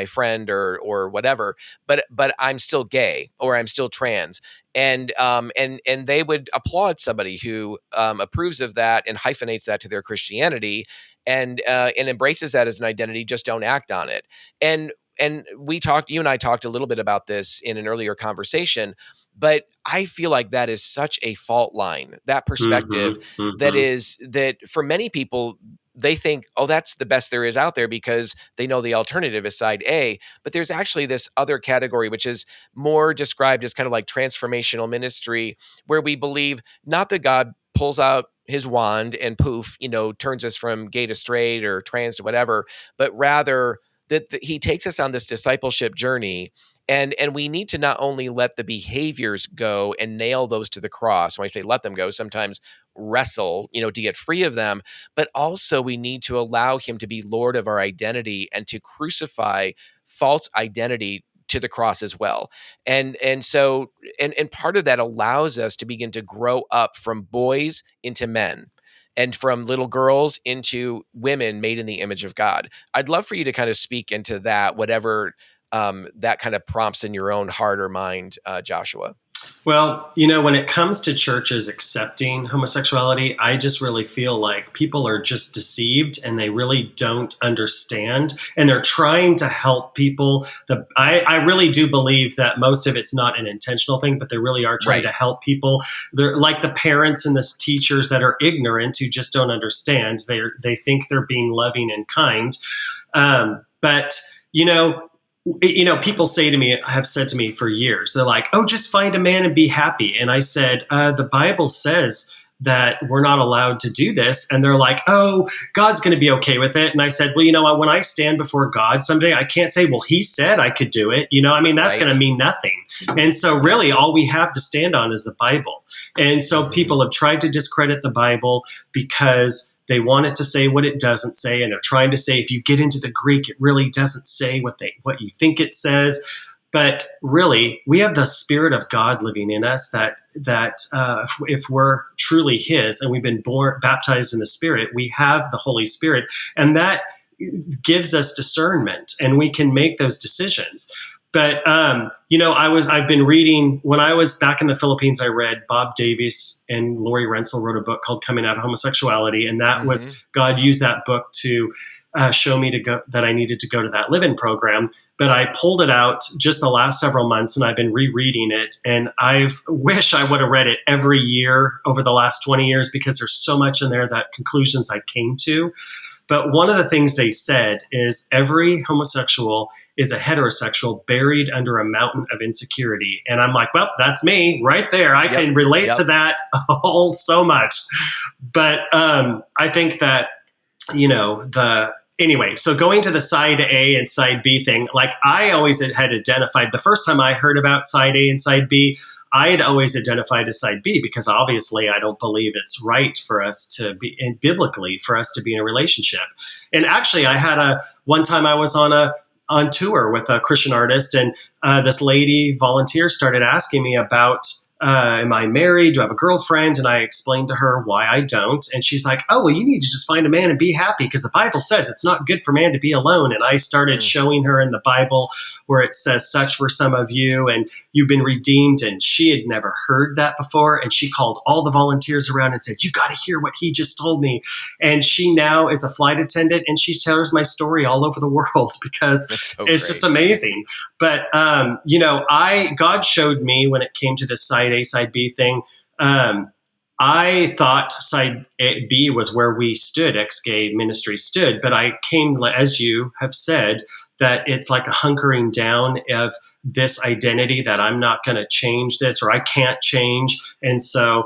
friend or whatever, but I'm still gay, or I'm still trans. And they would applaud somebody who approves of that and hyphenates that to their Christianity and embraces that as an identity, just don't act on it. And you and I talked a little bit about this in an earlier conversation, but I feel like that is such a fault line, that perspective, Mm-hmm, mm-hmm. that for many people, they think, oh, that's the best there is out there because they know the alternative is side A. But there's actually this other category, which is more described as kind of like transformational ministry, where we believe not that God pulls out his wand and poof, turns us from gay to straight or trans to whatever, but rather that he takes us on this discipleship journey. And we need to not only let the behaviors go and nail those to the cross. When I say let them go, sometimes wrestle, to get free of them, but also we need to allow him to be Lord of our identity and to crucify false identity to the cross as well. And so part of that allows us to begin to grow up from boys into men, and from little girls into women made in the image of God. I'd love for you to kind of speak into that, whatever that kind of prompts in your own heart or mind, Joshua. Well, when it comes to churches accepting homosexuality, I just really feel like people are just deceived and they really don't understand. And they're trying to help people. I really do believe that most of it's not an intentional thing, but they really are trying to help people. They're like the parents and the teachers that are ignorant who just don't understand. They think they're being loving and kind. But people have said to me for years, they're like, oh, just find a man and be happy. And I said, the Bible says that we're not allowed to do this. And they're like, oh, God's going to be okay with it. And I said, well, when I stand before God someday, I can't say, well, he said I could do it. That's going to mean nothing. And so really all we have to stand on is the Bible. And so people have tried to discredit the Bible because they want it to say what it doesn't say. And they're trying to say, if you get into the Greek, it really doesn't say what you think it says. But really, we have the Spirit of God living in us that if we're truly His and we've been baptized in the Spirit, we have the Holy Spirit, and that gives us discernment, and we can make those decisions. But I've been reading. When I was back in the Philippines, I read Bob Davies and Lori Rensel wrote a book called "Coming Out of Homosexuality," and that was God used that book to show me that I needed to go to that live-in program. But I pulled it out just the last several months, and I've been rereading it. And I wish I would have read it every year over the last 20 years, because there's so much in there that conclusions I came to. But one of the things they said is every homosexual is a heterosexual buried under a mountain of insecurity. And I'm like, well, that's me right there. I can relate to that all so much. But I think that, anyway, so going to the side A and side B thing, like I always had identified, the first time I heard about side A and side B, I had always identified as side B, because obviously I don't believe it's right for us to be, and biblically for us to be in a relationship. And actually I had one time I was on tour with a Christian artist, and this lady volunteer started asking me about, am I married? Do I have a girlfriend? And I explained to her why I don't. And she's like, oh, well, you need to just find a man and be happy, because the Bible says it's not good for man to be alone. And I started showing her in the Bible where it says, such were some of you, and you've been redeemed. And she had never heard that before. And she called all the volunteers around and said, you got to hear what he just told me. And she now is a flight attendant, and she tells my story all over the world, because it's just amazing. But, God showed me when it came to this side A, side B thing. I thought side B was where we stood, ex-gay ministry stood, but I came, as you have said, that it's like a hunkering down of this identity that I'm not going to change this, or I can't change. And so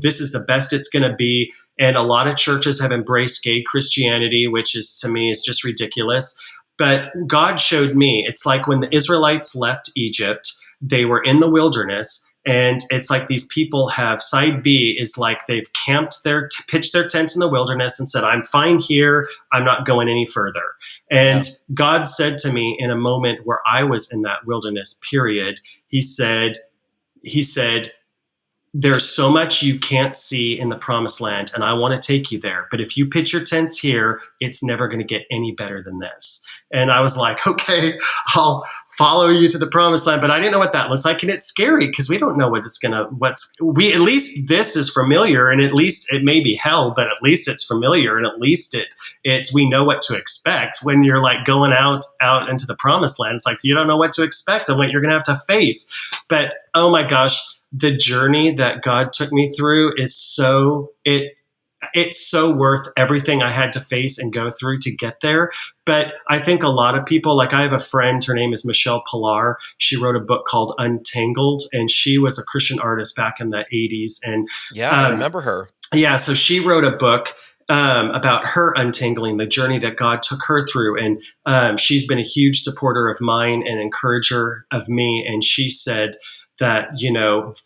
this is the best it's going to be. And a lot of churches have embraced gay Christianity, which is, to me, is just ridiculous. But God showed me, it's like when the Israelites left Egypt, they were in the wilderness, and it's like these people have, side B is like they've pitched their tents in the wilderness and said, I'm fine here. I'm not going any further. And God said to me in a moment where I was in that wilderness period, he said, there's so much you can't see in the promised land, and I want to take you there. But if you pitch your tents here, it's never going to get any better than this. And I was like, okay, I'll follow you to the promised land. But I didn't know what that looked like. And it's scary because we don't know at least this is familiar, and at least it may be hell, but at least it's familiar. And at least we know what to expect when you're like going out into the promised land. It's like, you don't know what to expect and what you're going to have to face. But oh my gosh, the journey that God took me through is it's so worth everything I had to face and go through to get there. But I think a lot of people, like I have a friend, her name is Michelle Pillar. She wrote a book called Untangled, and she was a Christian artist back in the 80s. And I remember her. Yeah, so she wrote a book about her untangling, the journey that God took her through. And she's been a huge supporter of mine and encourager of me. And she said that,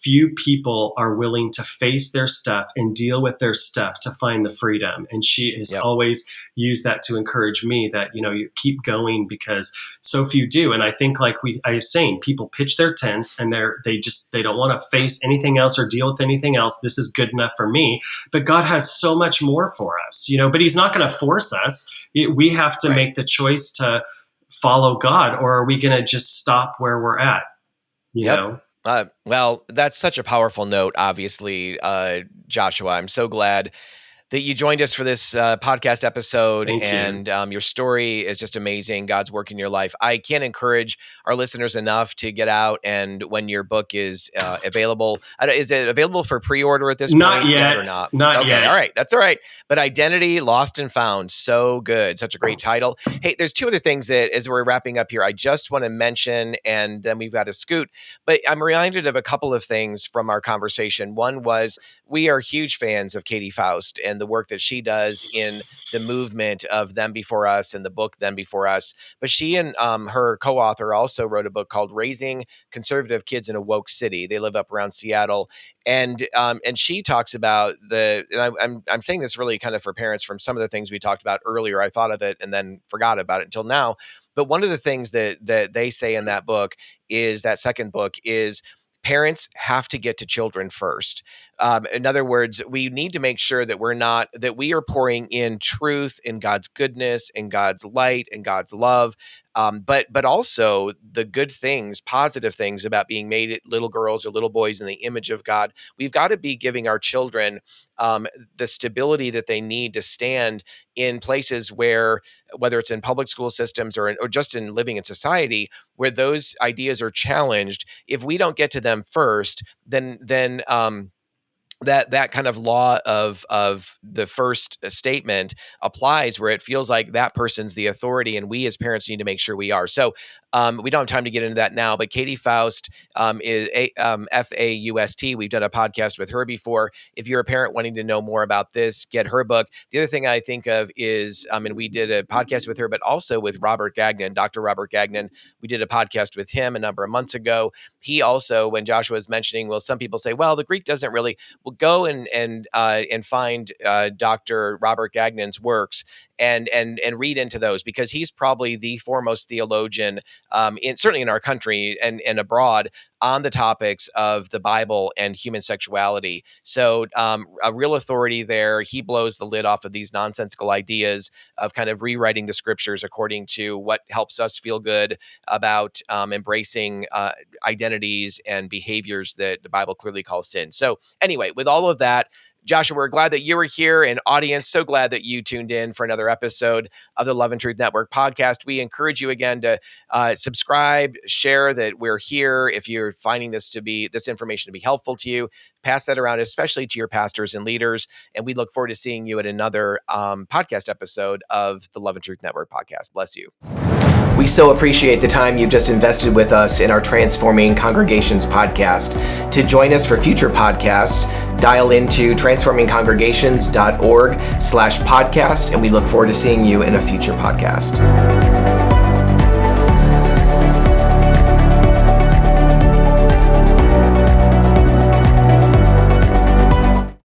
few people are willing to face their stuff and deal with their stuff to find the freedom. And she has always used that to encourage me that, you keep going, because so few do. And I think, like I was saying, people pitch their tents and they don't want to face anything else or deal with anything else. This is good enough for me. But God has so much more for us, but he's not going to force us. We have to make the choice to follow God, or are we going to just stop where we're at? You know? Well, that's such a powerful note, obviously, Joshua. I'm so glad that you joined us for this podcast episode. And your story is just amazing. God's work in your life. I can't encourage our listeners enough to get out, and when your book is available, is it available for pre-order at this point? Not yet. Not yet. All right. That's all right. But Identity Lost and Found. So good. Such a great title. Hey, there's two other things that, as we're wrapping up here, I just want to mention, and then we've got to scoot. But I'm reminded of a couple of things from our conversation. One was, we are huge fans of Katie Faust and and the work that she does in the movement of Them Before Us and the book Them Before Us. But she and her co-author also wrote a book called Raising Conservative Kids in a Woke City. They live up around Seattle. And she talks about I'm saying this really kind of for parents from some of the things we talked about earlier. I thought of it and then forgot about it until now. But one of the things that they say in that book is that second book is parents have to get to children first. In other words, we need to make sure that we are pouring in truth in God's goodness and God's light and God's love. But also the good things, positive things about being made little girls or little boys in the image of God. We've got to be giving our children the stability that they need to stand in places where, whether it's in public school systems or just in living in society, where those ideas are challenged. If we don't get to them first, then that kind of law of the first statement applies, where it feels like that person's the authority, and we as parents need to make sure we are. So we don't have time to get into that now, but Katie Faust is Faust. We've done a podcast with her before. If you're a parent wanting to know more about this, get her book. The other thing I think of is, and we did a podcast with her, but also with Robert Gagnon, Dr. Robert Gagnon. We did a podcast with him a number of months ago. He also, when Joshua was mentioning, well, some people say, well, the Greek doesn't really. Well, go and find Dr. Robert Gagnon's works and read into those, because he's probably the foremost theologian, certainly in our country and abroad, on the topics of the Bible and human sexuality. So a real authority there. He blows the lid off of these nonsensical ideas of kind of rewriting the scriptures according to what helps us feel good about embracing identities and behaviors that the Bible clearly calls sin. So anyway, with all of that, Joshua, we're glad that you were here, and audience, so glad that you tuned in for another episode of the Love and Truth Network podcast. We encourage you again to subscribe, share that we're here. If you're finding this information to be helpful to you, pass that around, especially to your pastors and leaders. And we look forward to seeing you at another podcast episode of the Love and Truth Network podcast. Bless you. We so appreciate the time you've just invested with us in our Transforming Congregations podcast. To join us for future podcasts, dial into transformingcongregations.org/podcast, and we look forward to seeing you in a future podcast.